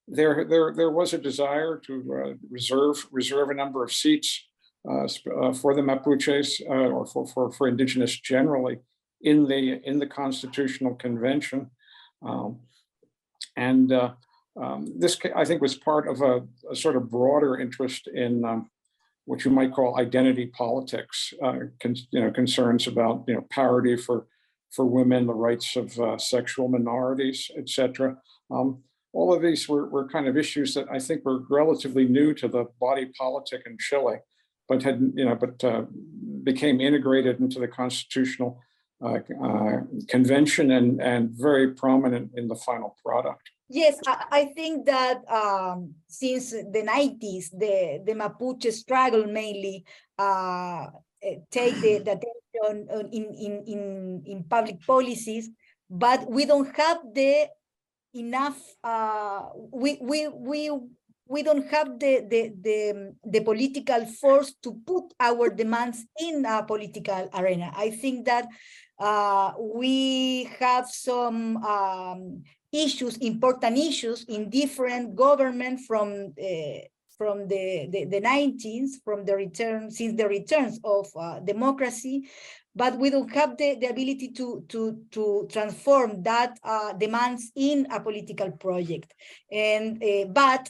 There was a desire to reserve a number of seats for the Mapuches or for Indigenous generally in the Constitutional Convention, and this, I think, was part of a sort of broader interest in what you might call identity politics, concerns about parity for women, the rights of sexual minorities, etc. All of these were kind of issues that I think were relatively new to the body politic in Chile, but became integrated into the Constitutional Convention and very prominent in the final product. Yes, I think that since the 90s, the Mapuche struggle mainly take the attention in public policies, but we don't have the enough. We don't have the political force to put our demands in a political arena. I think that we have some important issues in different government from the 90s, since the returns of democracy, but we don't have the ability to transform that demands in a political project. And but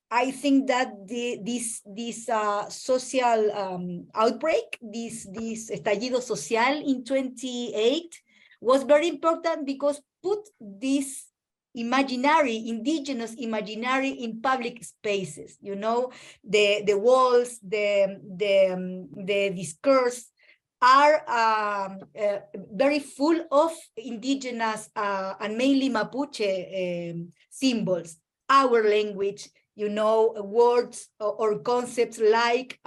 I think that this social outbreak, this estallido social in 2008 was very important because put this indigenous imaginary in public spaces. The walls, the discourse are very full of indigenous and mainly Mapuche symbols, our language, you know, words or concepts like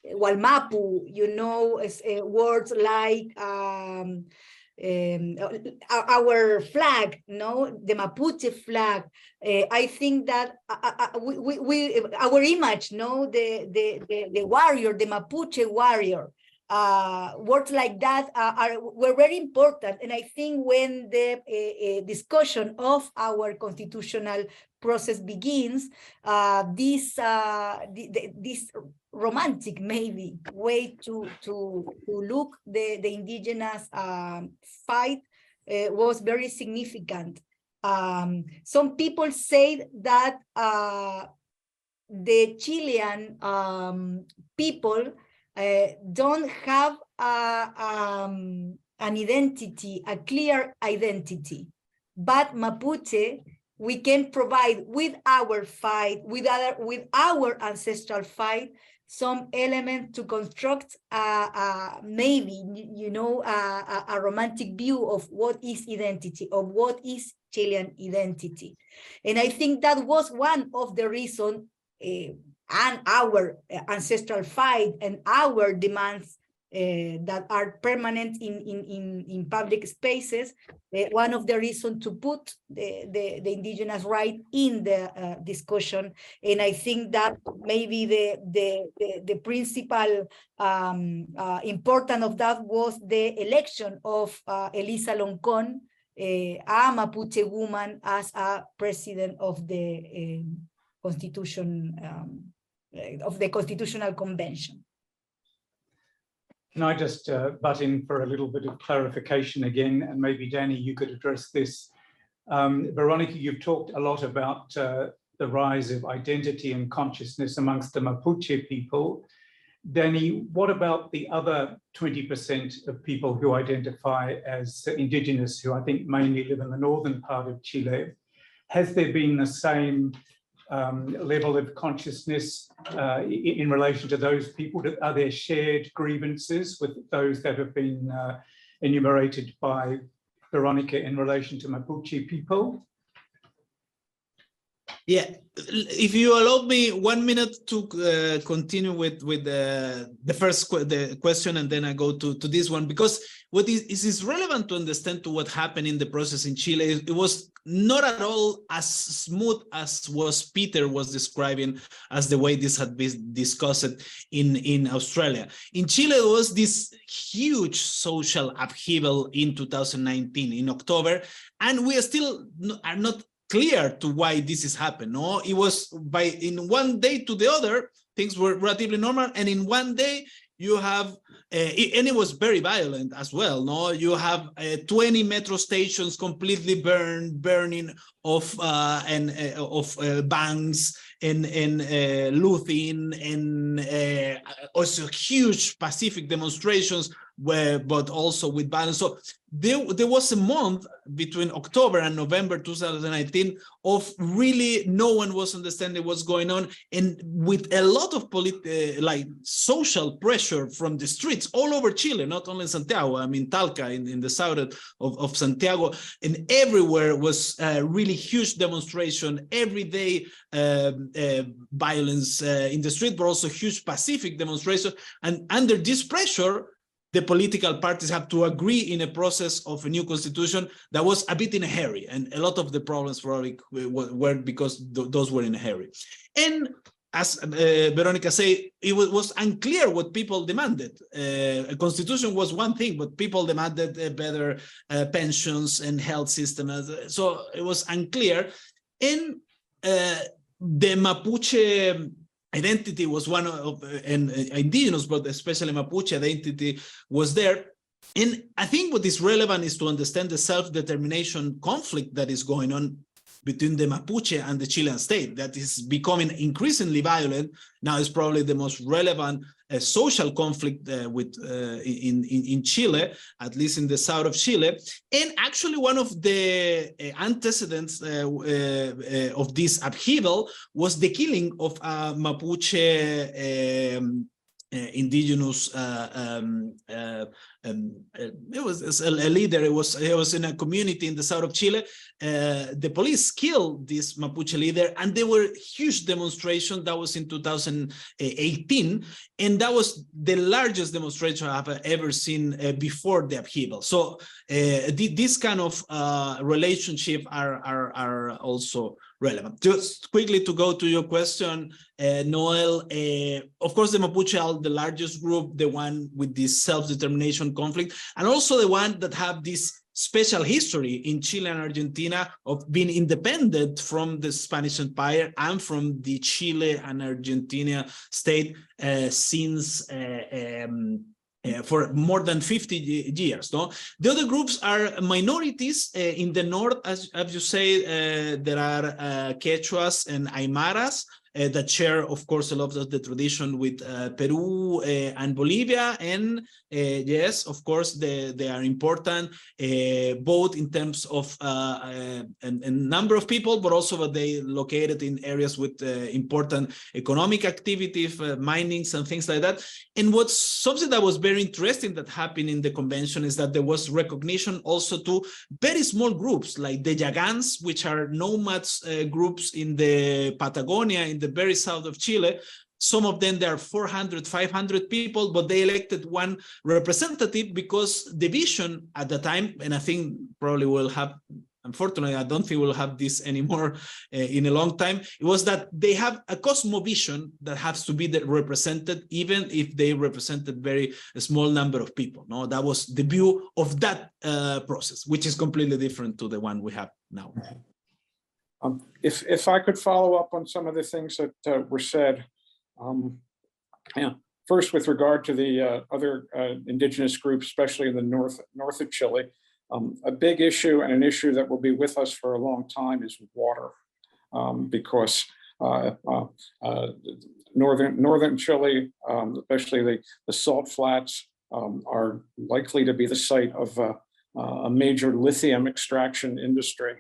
Walmapu, you know, words like our flag, no, the Mapuche flag. I think that our image, no, the warrior, the Mapuche warrior. Words like that were very important, and I think when the discussion of our constitutional process begins, this romantic maybe way to look the indigenous fight was very significant. Some people say that the Chilean people don't have an identity, a clear identity, but Mapuche, we can provide with our fight, with our ancestral fight, some element to construct maybe, you know, a romantic view of what is identity, of what is Chilean identity. And I think that was one of the reasons and our ancestral fight and our demands that are permanent in public spaces, one of the reasons to put the indigenous right in the discussion. And I think that maybe the principal importance of that was the election of Elisa Loncón, a Mapuche woman, as a president of the Constitution, of the Constitutional Convention. Can I just butt in for a little bit of clarification again, and maybe Danny, you could address this. Veronica, you've talked a lot about the rise of identity and consciousness amongst the Mapuche people. Danny, what about the other 20% of people who identify as indigenous, who I think mainly live in the northern part of Chile? Has there been the same level of consciousness in relation to those people? Are there shared grievances with those that have been enumerated by Veronica in relation to Mapuche people? Yeah, if you allow me 1 minute to continue with the first question, and then I go to this one, because what is relevant to understand to what happened in the process in Chile. It was not at all as smooth as Peter was describing as the way this had been discussed in Australia. In Chile, there was this huge social upheaval in 2019 in October, and we are not clear to why this has happened. No, it was in one day to the other, things were relatively normal, and in one day you have, and it was very violent as well. No, you have 20 metro stations completely burning of banks and looting, and also huge Pacific demonstrations, but also with violence. So there was a month between October and November 2019 of really no one was understanding what's going on, and with a lot of like social pressure from the streets all over Chile, not only in Santiago. I mean, Talca in the south of Santiago, and everywhere was really huge demonstration every day, violence in the street, but also huge Pacific demonstration. And under this pressure, the political parties have to agree in a process of a new constitution that was a bit in a hurry. And a lot of the problems probably were because those were in a hurry. And as Veronica said, it was unclear what people demanded. A constitution was one thing, but people demanded better pensions and health system. So it was unclear. And the Mapuche identity was one of, and indigenous, but especially Mapuche identity was there. And I think what is relevant is to understand the self-determination conflict that is going on between the Mapuche and the Chilean state that is becoming increasingly violent. Now it's probably the most relevant social conflict in Chile, at least in the south of Chile. And actually one of the antecedents of this upheaval was the killing of Mapuche indigenous it was a leader. It was in a community in the south of Chile. The police killed this Mapuche leader, and there were huge demonstrations. That was in 2018, and that was the largest demonstration I've ever seen before the upheaval. So this kind of relationship are also relevant. Just quickly to go to your question, Noel, of course, the Mapuche are the largest group, the one with this self-determination conflict, and also the one that have this special history in Chile and Argentina of being independent from the Spanish Empire and from the Chile and Argentina state since for more than 50 years. No, the other groups are minorities in the north, as you say. There are Quechuas and Aymaras that share, of course, a lot of the tradition with Peru and Bolivia. And yes, of course, they are important, both in terms of a number of people, but also that they located in areas with important economic activities, minings and things like that. And what's something that was very interesting that happened in the convention is that there was recognition also to very small groups like the Yagans, which are nomads groups in the Patagonia, in the very south of Chile. Some of them, there are 400, 500 people, but they elected one representative because the vision at the time, and I think probably will have, unfortunately, I don't think we'll have this anymore in a long time. It was that they have a cosmovision that has to be represented, even if they represented very small number of people. No, that was the view of that process, which is completely different to the one we have now. If I could follow up on some of the things that were said. First, with regard to the other indigenous groups, especially in the north of Chile, a big issue and an issue that will be with us for a long time is water, because northern Chile, especially the salt flats, are likely to be the site of a major lithium extraction industry,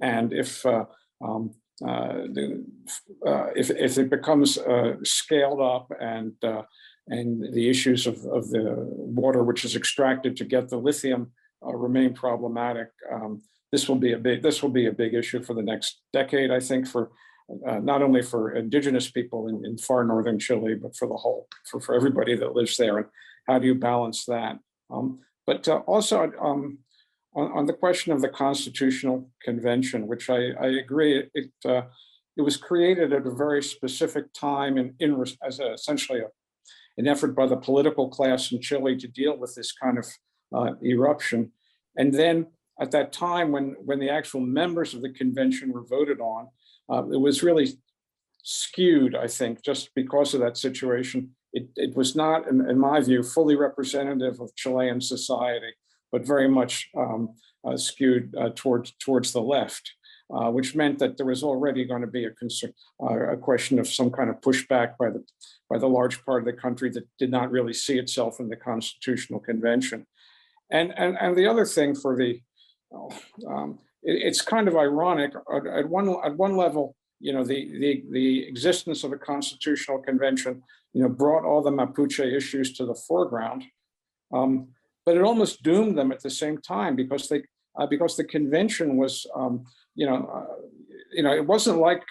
and if it becomes scaled up and the issues of the water which is extracted to get the lithium remain problematic, this will be a big issue for the next decade, I think, for not only for indigenous people in far northern Chile, but for the whole, for everybody that lives there. And how do you balance that? But also on the question of the Constitutional Convention, which I agree, it was created at a very specific time and as essentially an effort by the political class in Chile to deal with this kind of eruption. And then at that time, when the actual members of the convention were voted on, it was really skewed, I think, just because of that situation. It was not, in my view, fully representative of Chilean society, but very much skewed towards the left, which meant that there was already going to be a question of some kind of pushback by the large part of the country that did not really see itself in the Constitutional Convention. And the other thing for it's kind of ironic at one level, you know, the existence of a Constitutional Convention, you know, brought all the Mapuche issues to the foreground. But it almost doomed them at the same time because the convention was, it wasn't like,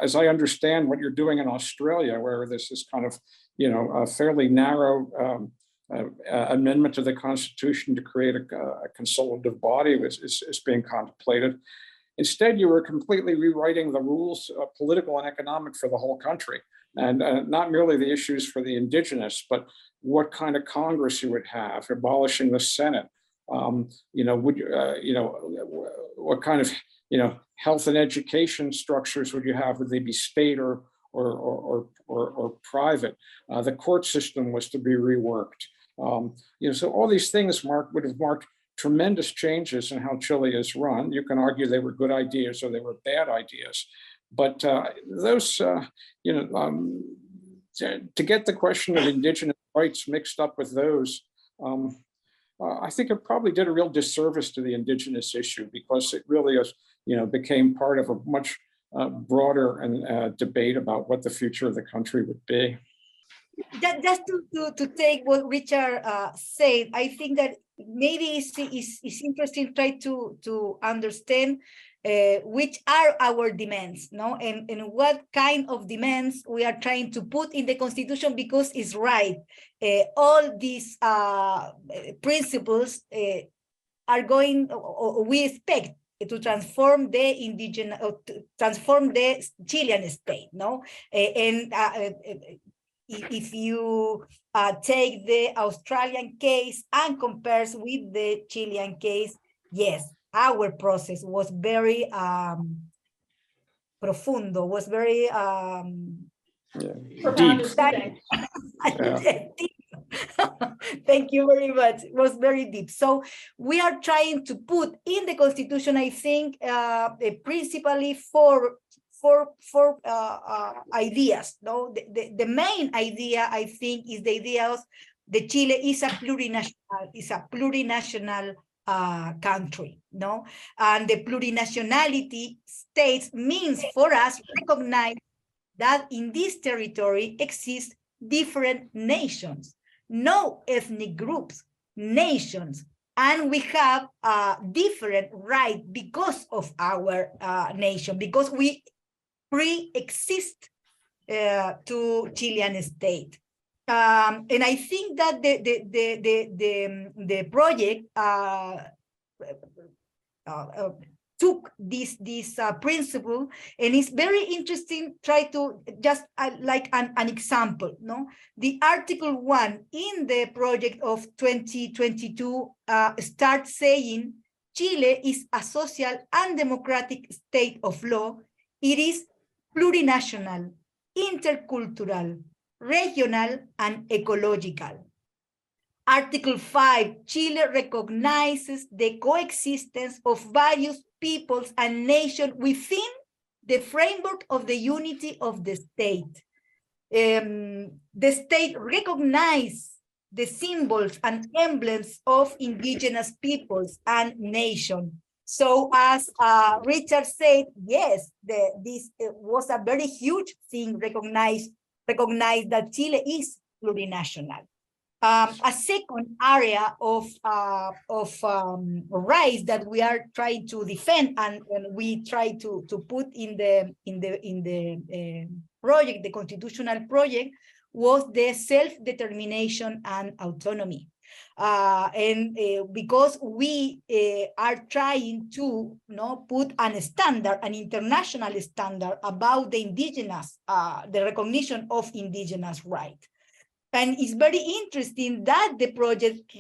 as I understand what you're doing in Australia, where this is kind of, a fairly narrow amendment to the Constitution to create a consultative body is being contemplated. Instead, you were completely rewriting the rules, political and economic, for the whole country, and not merely the issues for the indigenous, but what kind of Congress you would have, abolishing the Senate. What kind of health and education structures would you have? Would they be state or private? The court system was to be reworked. So all these things would have marked tremendous changes in how Chile is run. You can argue they were good ideas or they were bad ideas, but those, to get the question of indigenous rights mixed up with those, I think it probably did a real disservice to the indigenous issue, because it really is, became part of a much broader debate about what the future of the country would be. just to take what Richard said, I think that maybe it's interesting to try to understand which are our demands, no, and what kind of demands we are trying to put in the Constitution, because it's right. All these principles are going, or we expect to transform the indigenous, to transform the Chilean state, no, and if you take the Australian case and compares with the Chilean case, yes, our process was very profundo, was very Profound Deep. is soothing. deep. Thank you very much. It was very deep. So we are trying to put in the Constitution, I think, principally four ideas. No, the main idea, I think, is the idea of the Chile is a plurinational country, no, and the plurinationality states means for us recognize that in this territory exist different nations, no ethnic groups, nations, and we have different rights because of our nation, because we pre-exist to Chilean state. And I think that the project took this principle, and it's very interesting. Try to just like an example, no? The Article 1 in the project of 2022 starts saying Chile is a social and democratic state of law. It is plurinational, intercultural, regional, and ecological. Article 5, Chile recognizes the coexistence of various peoples and nations within the framework of the unity of the state. The state recognizes the symbols and emblems of indigenous peoples and nations. So as Richard said, yes, this was a very huge thing, recognize that Chile is plurinational. A second area of rights that we are trying to defend and we try to put in the project, the constitutional project, was the self-determination and autonomy. Because we are trying to put an standard, an international standard about the indigenous, the recognition of indigenous rights. And it's very interesting that the project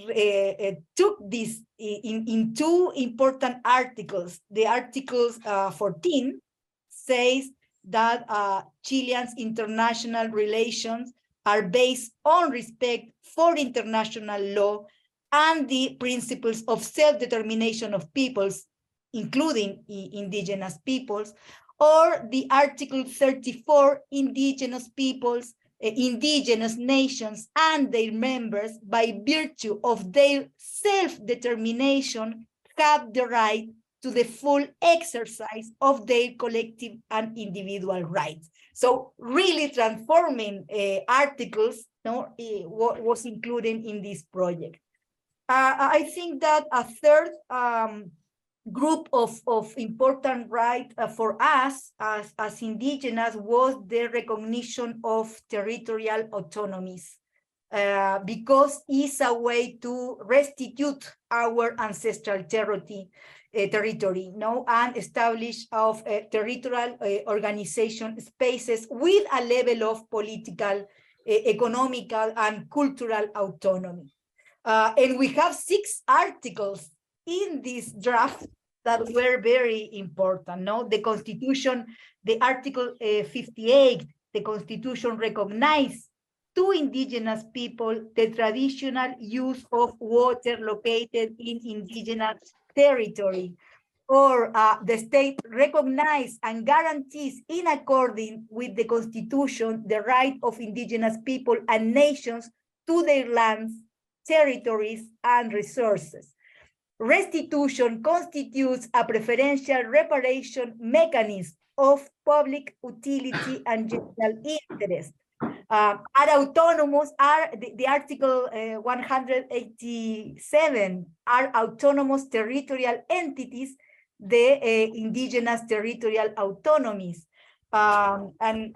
took this in two important articles. The Article 14 says that Chileans' international relations are based on respect for international law and the principles of self-determination of peoples, including indigenous peoples, or the Article 34, indigenous peoples, indigenous nations and their members, by virtue of their self-determination, have the right to the full exercise of their collective and individual rights. So really transforming articles was included in this project. I think that a third group of important rights for us as indigenous was the recognition of territorial autonomies, because it's a way to restitute our ancestral territory, and establish of territorial organization spaces with a level of political, economical, and cultural autonomy. And we have 6 articles in this draft that were very important. The Constitution, the Article 58, the Constitution recognized to indigenous people the traditional use of water located in indigenous territory, or the state recognizes and guarantees, in accordance with the Constitution, the right of indigenous people and nations to their lands, territories, and resources. Restitution constitutes a preferential reparation mechanism of public utility and general interest, are autonomous, the Article 187 are autonomous territorial entities, the indigenous territorial autonomies. And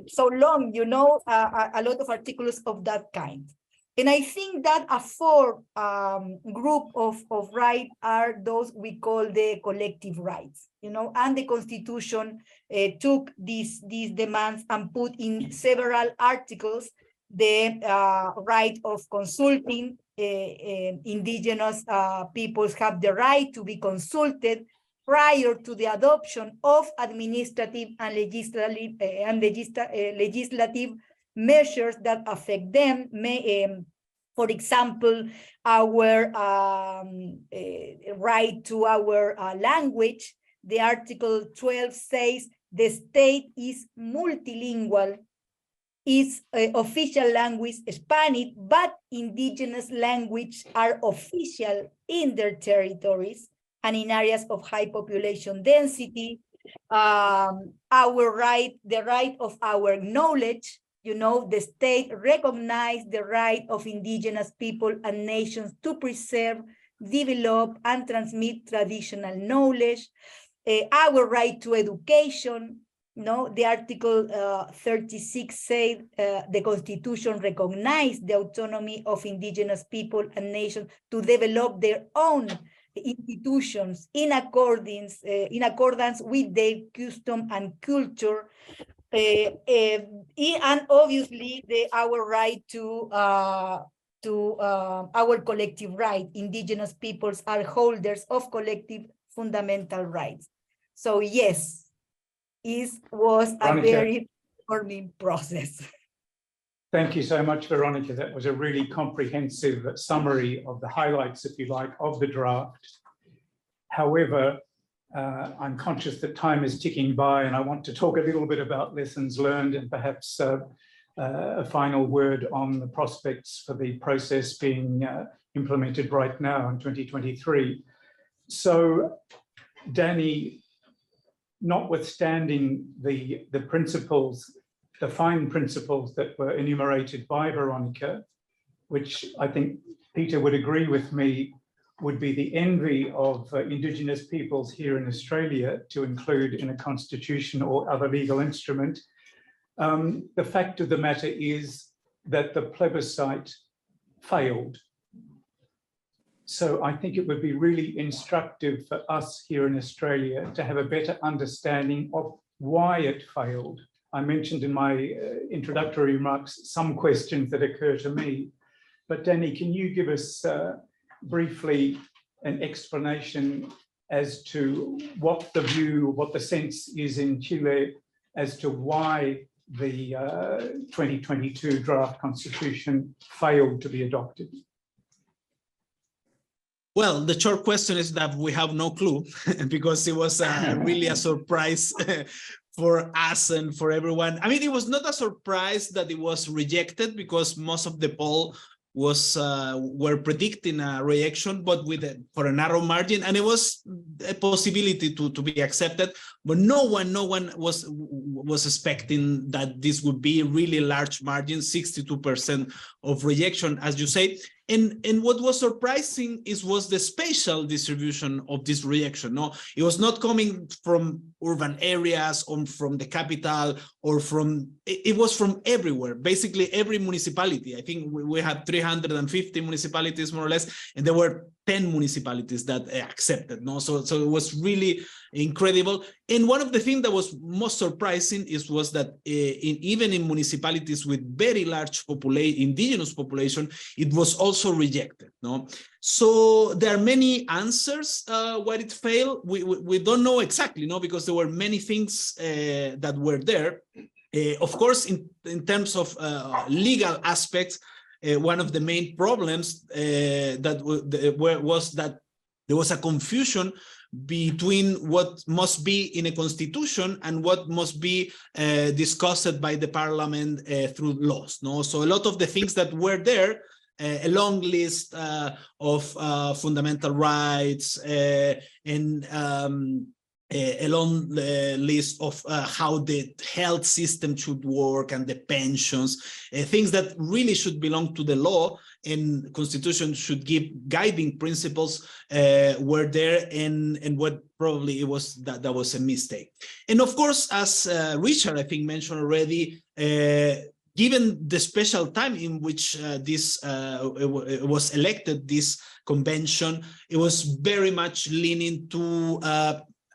so long, a lot of articles of that kind. And I think that a fourth group of rights are those we call the collective rights, and the Constitution took these demands and put in several articles the right of consulting. Indigenous peoples have the right to be consulted prior to the adoption of administrative and legislative measures that affect them. For example, our right to our language. The Article 12 says the state is multilingual, is official language Spanish, but indigenous language are official in their territories and in areas of high population density. The right of our knowledge, the state recognized the right of indigenous people and nations to preserve, develop, and transmit traditional knowledge. Our right to education, the Article 36 said the Constitution recognized the autonomy of indigenous people and nations to develop their own institutions in accordance with their custom and culture. And obviously our right to our collective right. Indigenous peoples are holders of collective fundamental rights. So yes, it was a very forming process. Thank you so much, Veronica. That was a really comprehensive summary of the highlights, if you like, of the draft. However, I'm conscious that time is ticking by, and I want to talk a little bit about lessons learned and perhaps a final word on the prospects for the process being implemented right now in 2023. So, Danny, notwithstanding the principles, the fine principles that were enumerated by Veronica, which I think Peter would agree with me would be the envy of Indigenous peoples here in Australia to include in a constitution or other legal instrument. The fact of the matter is that the plebiscite failed. So I think it would be really instructive for us here in Australia to have a better understanding of why it failed. I mentioned in my introductory remarks some questions that occur to me, but Danny, can you give us briefly an explanation as to what the sense is in Chile as to why the 2022 draft constitution failed to be adopted? Well, the short question is that we have no clue because it was really a surprise for us and for everyone. I mean, it was not a surprise that it was rejected because most of the poll were predicting a reaction, but for a narrow margin, and it was a possibility to be accepted. But no one was expecting that this would be a really large margin, 62% of rejection, as you say. And what was surprising was the spatial distribution of this reaction. No, it was not coming from urban areas or from the capital or it was from everywhere, basically every municipality. I think we had 350 municipalities more or less, and there were 10 municipalities that accepted. No, so it was really incredible. And one of the things that was most surprising was that even in municipalities with very large indigenous population, it was also rejected. No, so there are many answers why it failed. We don't know exactly, no, because there were many things that were there. Of course, in terms of legal aspects, one of the main problems was that there was a confusion between what must be in a constitution and what must be discussed by the parliament through laws. No, so a lot of the things that were there, a long list of fundamental rights and a long list of how the health system should work and the pensions, things that really should belong to the law, and Constitution should give guiding principles were there, and what probably it was that was a mistake. And of course, as Richard, I think, mentioned already, given the special time in which this it was elected, this convention, it was very much leaning to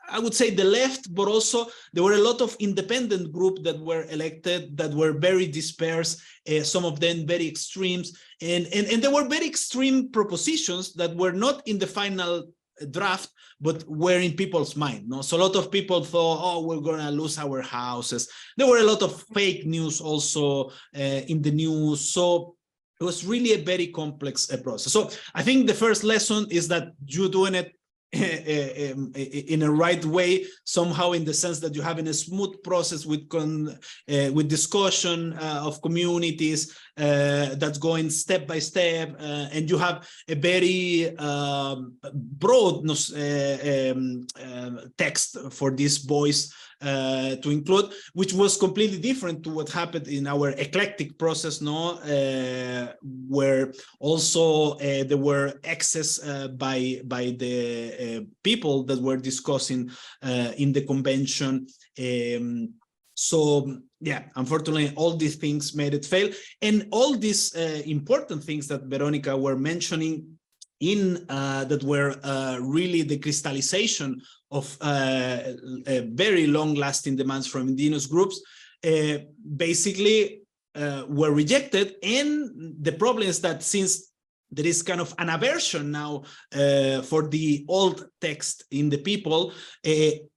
I would say the left, but also there were a lot of independent groups that were elected that were very dispersed, some of them very extremes, and there were very extreme propositions that were not in the final draft, but were in people's mind. No? So a lot of people thought, oh, we're going to lose our houses. There were a lot of fake news also in the news. So it was really a very complex process. So I think the first lesson is that you're doing it in a right way, somehow, in the sense that you're having a smooth process with discussion of communities that's going step by step, and you have a very broad text for this voice to include, which was completely different to what happened in our eclectic process, where also there were excess by the people that were discussing in the convention. So yeah, unfortunately, all these things made it fail, and all these important things that Veronica were mentioning in that were really the crystallization of very long-lasting demands from indigenous groups, basically were rejected. And the problem is that since there is kind of an aversion now for the old text in the people,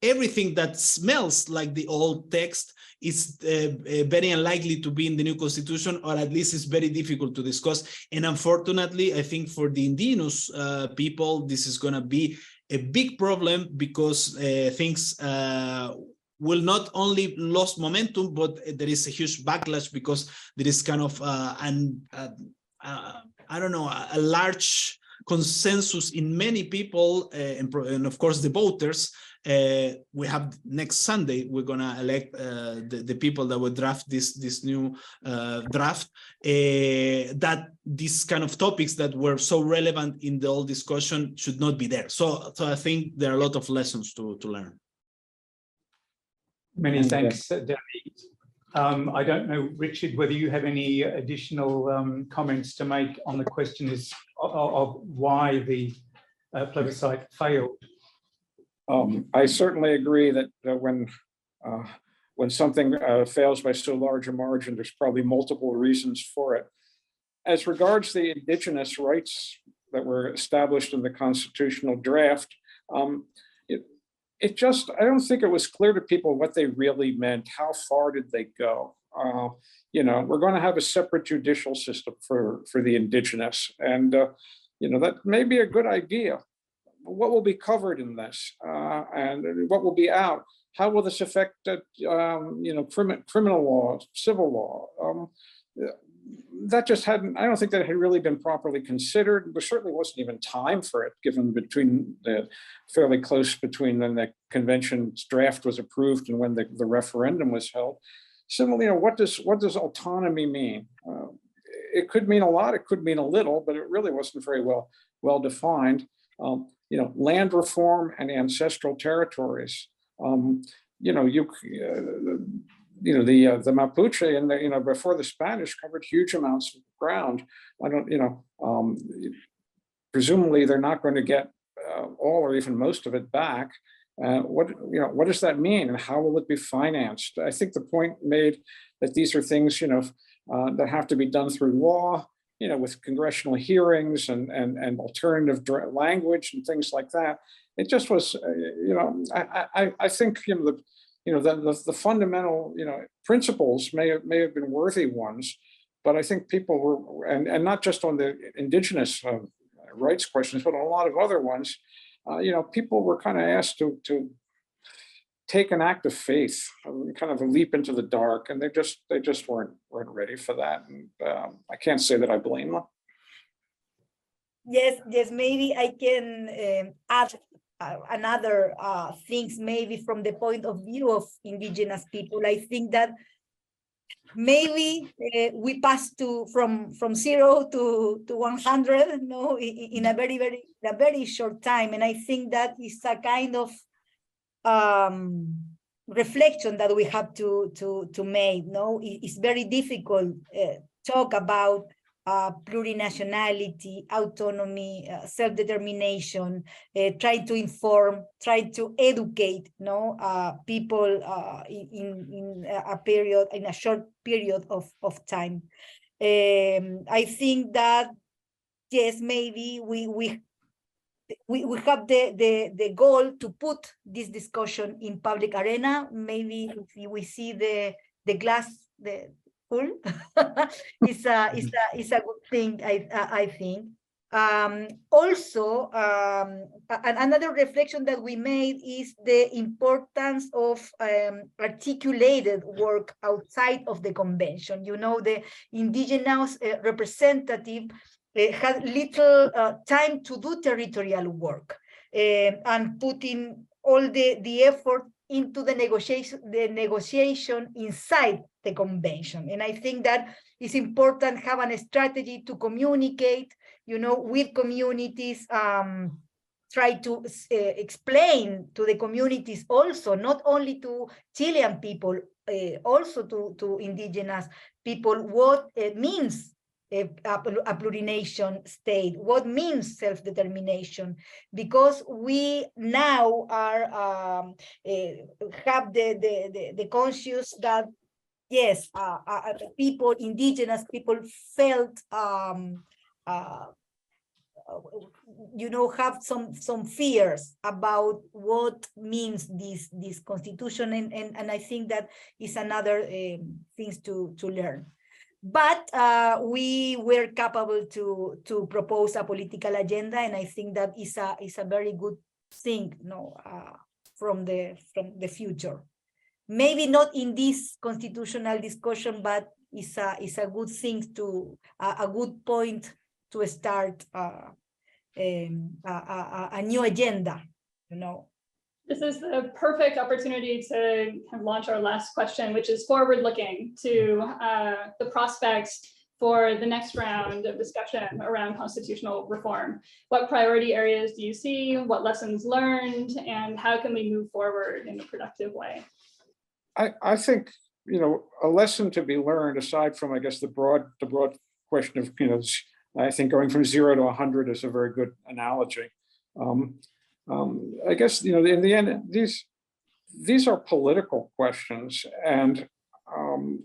everything that smells like the old text is very unlikely to be in the new constitution, or at least it's very difficult to discuss. And unfortunately, I think for the indigenous people, this is going to be a big problem, because things will not only lose momentum, but there is a huge backlash, because there is kind of I don't know, a large consensus in many people, and of course the voters. We have next Sunday, we're gonna elect the people that will draft this new draft, that these kind of topics that were so relevant in the old discussion should not be there. So I think there are a lot of lessons to learn. Many thanks, David. I don't know, Richard, whether you have any additional comments to make on the question of why the plebiscite failed. I certainly agree that when something fails by so large a margin, there's probably multiple reasons for it. As regards the indigenous rights that were established in the constitutional draft, I don't think it was clear to people what they really meant. How far did they go? We're going to have a separate judicial system for the indigenous, and that may be a good idea. What will be covered in this, and what will be out? How will this affect criminal law, civil law? That just hadn't. I don't think that had really been properly considered. There certainly wasn't even time for it, given fairly close between when the convention's draft was approved and when the referendum was held. Similarly, what does autonomy mean? It could mean a lot. It could mean a little, but it really wasn't very well defined. Land reform and ancestral territories. The Mapuche and before the Spanish covered huge amounts of ground. Presumably they're not going to get all or even most of it back. What does that mean, and how will it be financed? I think the point made that these are things that have to be done through law, with congressional hearings and alternative language and things like that. It just was, I think the fundamental principles may have been worthy ones, but I think people were, and not just on the indigenous rights questions, but on a lot of other ones, people were kind of asked to take an act of faith, kind of a leap into the dark, and they just weren't ready for that. And I can't say that I blame them. Yes, maybe I can add another things maybe from the point of view of indigenous people. I think that maybe we passed from 0 to 100, no, in a very short time, and I think that is a kind of reflection that we have to make. No, it's very difficult talk about plurinationality, autonomy, self-determination, try to inform, try to educate, no, people in a short period of time. I think that yes, maybe we have the goal to put this discussion in public arena. Maybe if we see the glass full, it's a good thing. I think. Also, another reflection that we made is the importance of articulated work outside of the convention. You know, the indigenous representative had little time to do territorial work and putting all the effort into the negotiation inside the convention. And I think that it's important to have a strategy to communicate, you know, with communities, try to explain to the communities also, not only to Chilean people, also to indigenous people, what it means a plurination state, what means self-determination, because we now are have the conscious that yes, people, indigenous people felt you know, have some fears about what means this constitution, and I think that is another things to learn. But we were capable to propose a political agenda, and I think that is a very good thing, no, from the future. Maybe not in this constitutional discussion, but it's a good thing to a good point to start a new agenda, you know. This is the perfect opportunity to kind of launch our last question, which is forward-looking to the prospects for the next round of discussion around constitutional reform. What priority areas do you see? What lessons learned? And how can we move forward in a productive way? I think, you know, a lesson to be learned, aside from, I guess, the broad question of, you know, I think going from 0 to 100 is a very good analogy. I guess, you know, in the end, these are political questions, and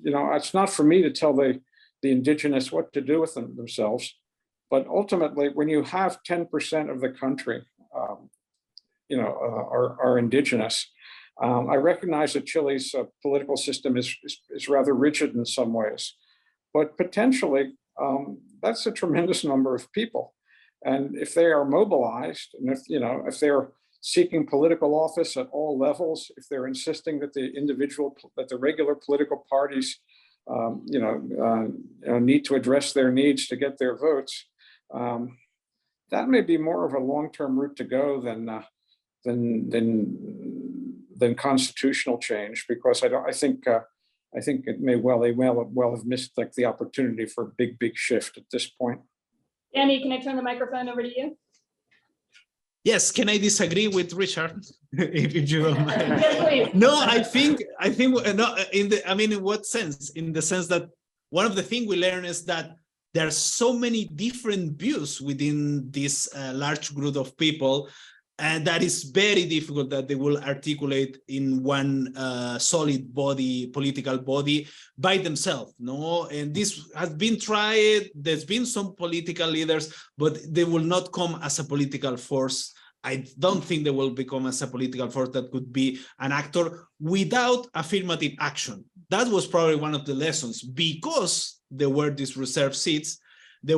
you know, it's not for me to tell the indigenous what to do with themselves, but ultimately, when you have 10% of the country, you know, are indigenous, I recognize that Chile's political system is rather rigid in some ways, but potentially that's a tremendous number of people. And if they are mobilized, and if, you know, if they're seeking political office at all levels, if they're insisting that the regular political parties, you know, need to address their needs to get their votes, that may be more of a long-term route to go than constitutional change, because I think it may well have missed like the opportunity for a big shift at this point. Andy, can I turn the microphone over to you? Yes, can I disagree with Richard, if you don't mind? Yes, please. No, I think no. In what sense? In the sense that one of the things we learn is that there are so many different views within this large group of people, and that is very difficult that they will articulate in one solid body, political body by themselves, no? And this has been tried, there's been some political leaders, but they will not come as a political force. I don't think they will become as a political force that could be an actor without affirmative action. That was probably one of the lessons, because there were these reserved seats. They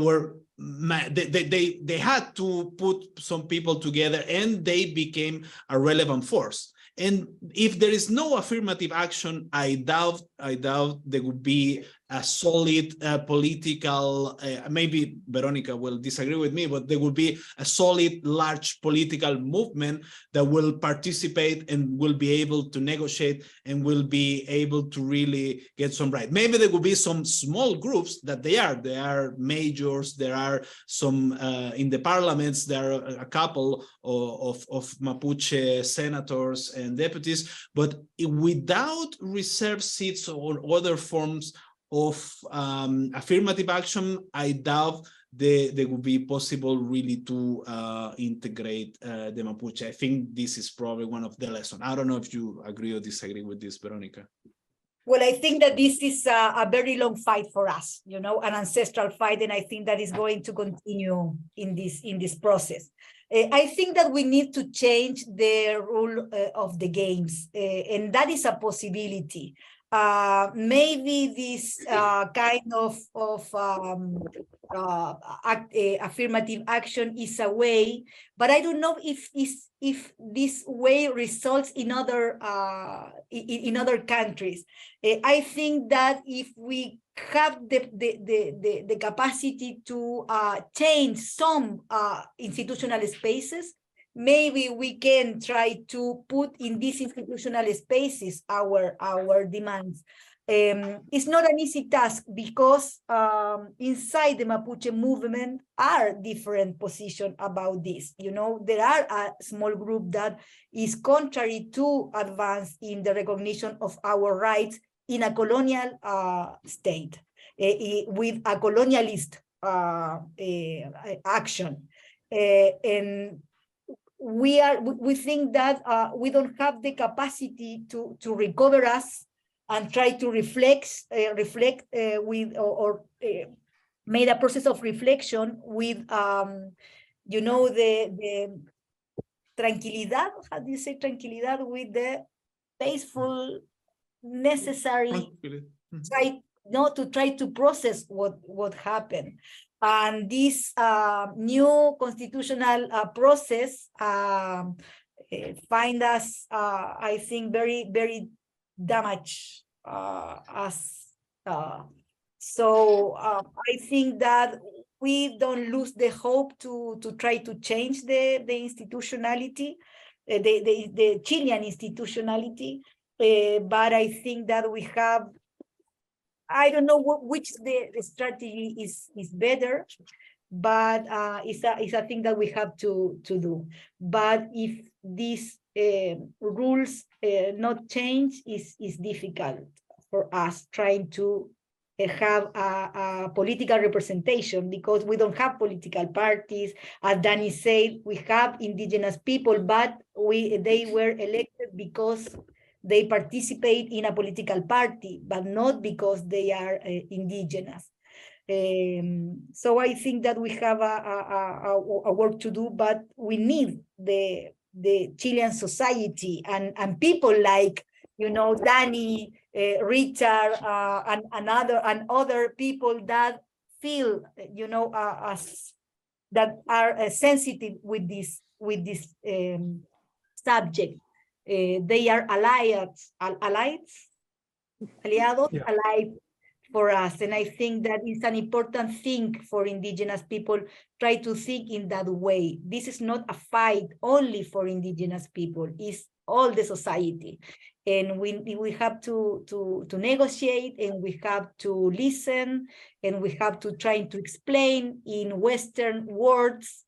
had to put some people together, and they became a relevant force. And if there is no affirmative action, I doubt there would be a solid political, maybe Veronica will disagree with me, but there will be a solid, large political movement that will participate and will be able to negotiate and will be able to really get some right. Maybe there will be some small groups that there are majors, there are some in the parliaments, there are a couple of Mapuche senators and deputies, but without reserve seats or other forms of affirmative action, I doubt they would be possible really to integrate the Mapuche. I think this is probably one of the lessons. I don't know if you agree or disagree with this, Veronica. Well, I think that this is a very long fight for us, you know, an ancestral fight, and I think that is going to continue in this process. I think that we need to change the rule of the games, and that is a possibility. Maybe this kind of affirmative action is a way, but I don't know if this way results in other countries. I think that if we have the capacity to change some institutional spaces, maybe we can try to put in these institutional spaces our demands. It's not an easy task because inside the Mapuche movement are different positions about this. You know, there are a small group that is contrary to advance in the recognition of our rights in a colonial state with a colonialist action. And we think that we don't have the capacity to recover us and try to reflect with or made a process of reflection with you know, the tranquilidad, how do you say tranquilidad, with the peaceful necessary try to process what happened. And this new constitutional process find us, I think, very, very damaged us. So I think that we don't lose the hope to try to change the institutionality, the Chilean institutionality, but I think that we have, I don't know which the strategy is better, but it's a thing that we have to do. But if these rules not change, is difficult for us trying to have a political representation, because we don't have political parties. As Danny said, we have indigenous people, but they were elected because they participate in a political party, but not because they are indigenous. So I think that we have a work to do, but we need the Chilean society and people like, you know, Danny, Richard, and other people that feel, you know, that are sensitive with this subject. They are aliados, allied for us. And I think that is an important thing for indigenous people, try to think in that way. This is not a fight only for indigenous people, it's all the society. And we have to negotiate, and we have to listen, and we have to try to explain in Western words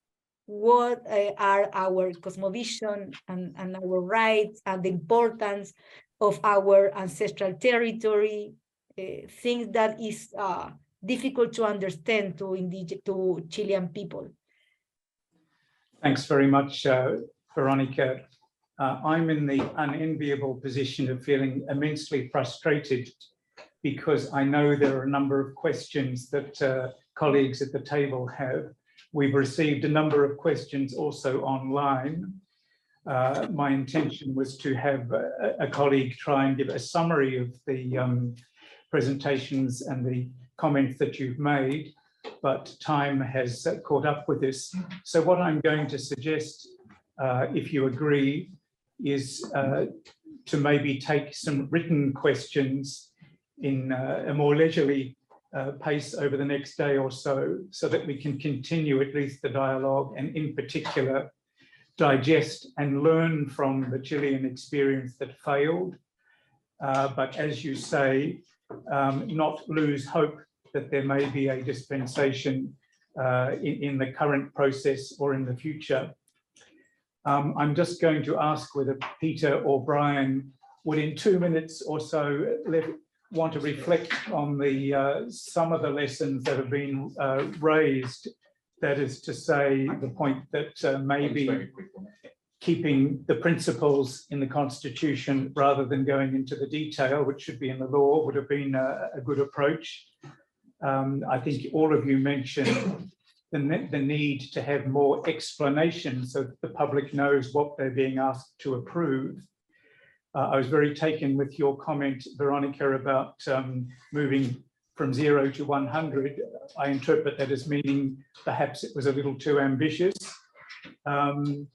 what are our cosmovision and our rights and the importance of our ancestral territory, things that is difficult to understand to Chilean people. Thanks very much, Veronica. I'm in the unenviable position of feeling immensely frustrated because I know there are a number of questions that colleagues at the table have. We've received a number of questions also online. My intention was to have a colleague try and give a summary of the presentations and the comments that you've made, but time has caught up with this. So what I'm going to suggest, if you agree, is to maybe take some written questions in a more leisurely pace over the next day or so that we can continue at least the dialogue and in particular digest and learn from the Chilean experience that failed. But as you say, not lose hope that there may be a dispensation in the current process or in the future. I'm just going to ask whether Peter or Brian would in 2 minutes or so want to reflect on the some of the lessons that have been raised. That is to say, the point that maybe keeping the principles in the Constitution rather than going into the detail, which should be in the law, would have been a good approach. I think all of you mentioned the need to have more explanation so that the public knows what they're being asked to approve. I was very taken with your comment, Veronica, about moving from 0 to 100. I interpret that as meaning perhaps it was a little too ambitious. And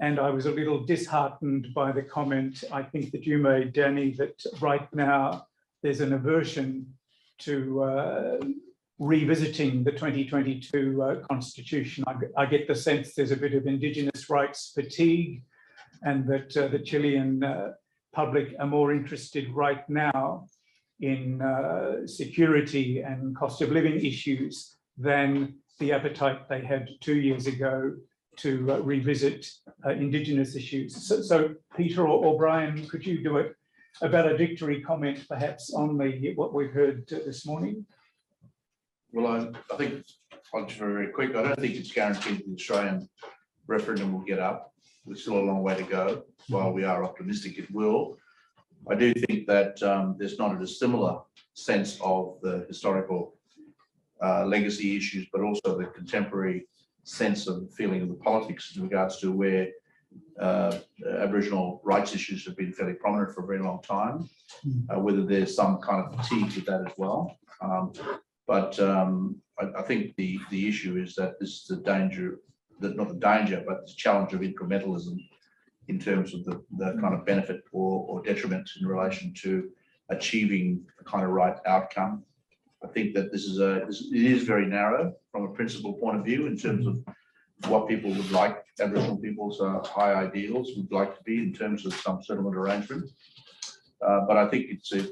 I was a little disheartened by the comment, I think that you made, Danny, that right now there's an aversion to revisiting the 2022 Constitution. I get the sense there's a bit of Indigenous rights fatigue and that the Chilean public are more interested right now in security and cost of living issues than the appetite they had 2 years ago to revisit Indigenous issues. So Peter or Brian, could you do a valedictory comment perhaps on what we've heard this morning? Well, I think I'll just very quick. I don't think it's guaranteed the Australian referendum will get up. There's still a long way to go. While we are optimistic it will, I do think that there's not a dissimilar sense of the historical legacy issues, but also the contemporary sense of feeling of the politics in regards to where Aboriginal rights issues have been fairly prominent for a very long time, whether there's some kind of fatigue with that as well. But I think the issue is that this is the danger, not the danger, but the challenge of incrementalism in terms of the kind of benefit or detriment in relation to achieving the kind of right outcome. I think that it is very narrow from a principle point of view in terms of what people would like, Aboriginal people's high ideals would like to be in terms of some settlement arrangement. But I think it's a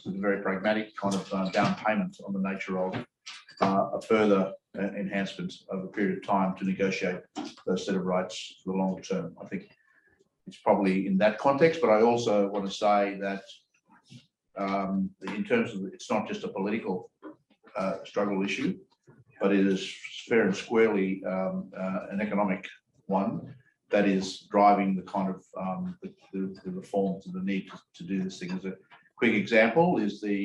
very pragmatic kind of down payment on the nature of a further enhancement of a period of time to negotiate those set of rights for the longer term. I think it's probably in that context, but I also want to say that in terms of, it's not just a political struggle issue, but it is fair and squarely an economic one that is driving the kind of the reforms and the need to do this thing. As a quick example is the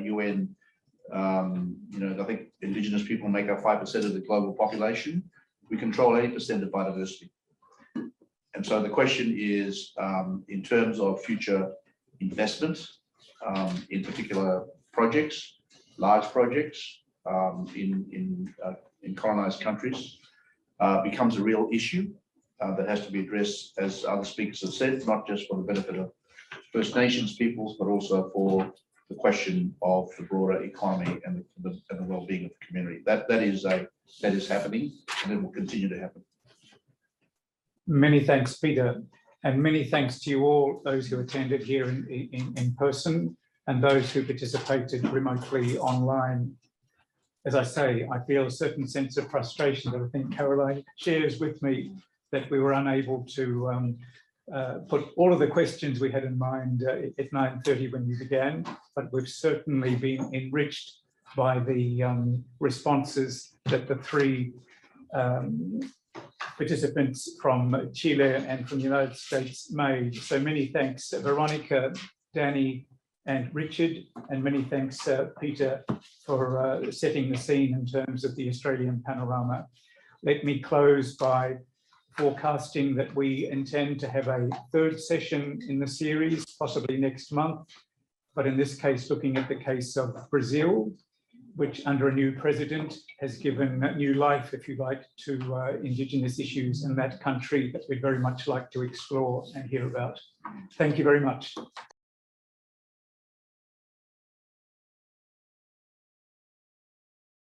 UN, I think Indigenous people make up 5% of the global population. We control 80% of biodiversity. And so the question is, in terms of future investment, in particular projects, large projects in colonized countries, becomes a real issue that has to be addressed, as other speakers have said, not just for the benefit of First Nations peoples, but also for the question of the broader economy and the well-being of the community. That is happening, and it will continue to happen. Many thanks, Peter, and many thanks to you all, those who attended here in person and those who participated remotely online. As I say, I feel a certain sense of frustration that I think Caroline shares with me, that we were unable to put all of the questions we had in mind at 9:30 when we began, but we've certainly been enriched by the responses that the three participants from Chile and from the United States made. So many thanks, Veronica, Danny, and Richard, and many thanks, Peter, for setting the scene in terms of the Australian panorama. Let me close by forecasting that we intend to have a third session in the series, possibly next month, but in this case, looking at the case of Brazil, which under a new president has given new life, if you like, to Indigenous issues in that country that we'd very much like to explore and hear about. Thank you very much.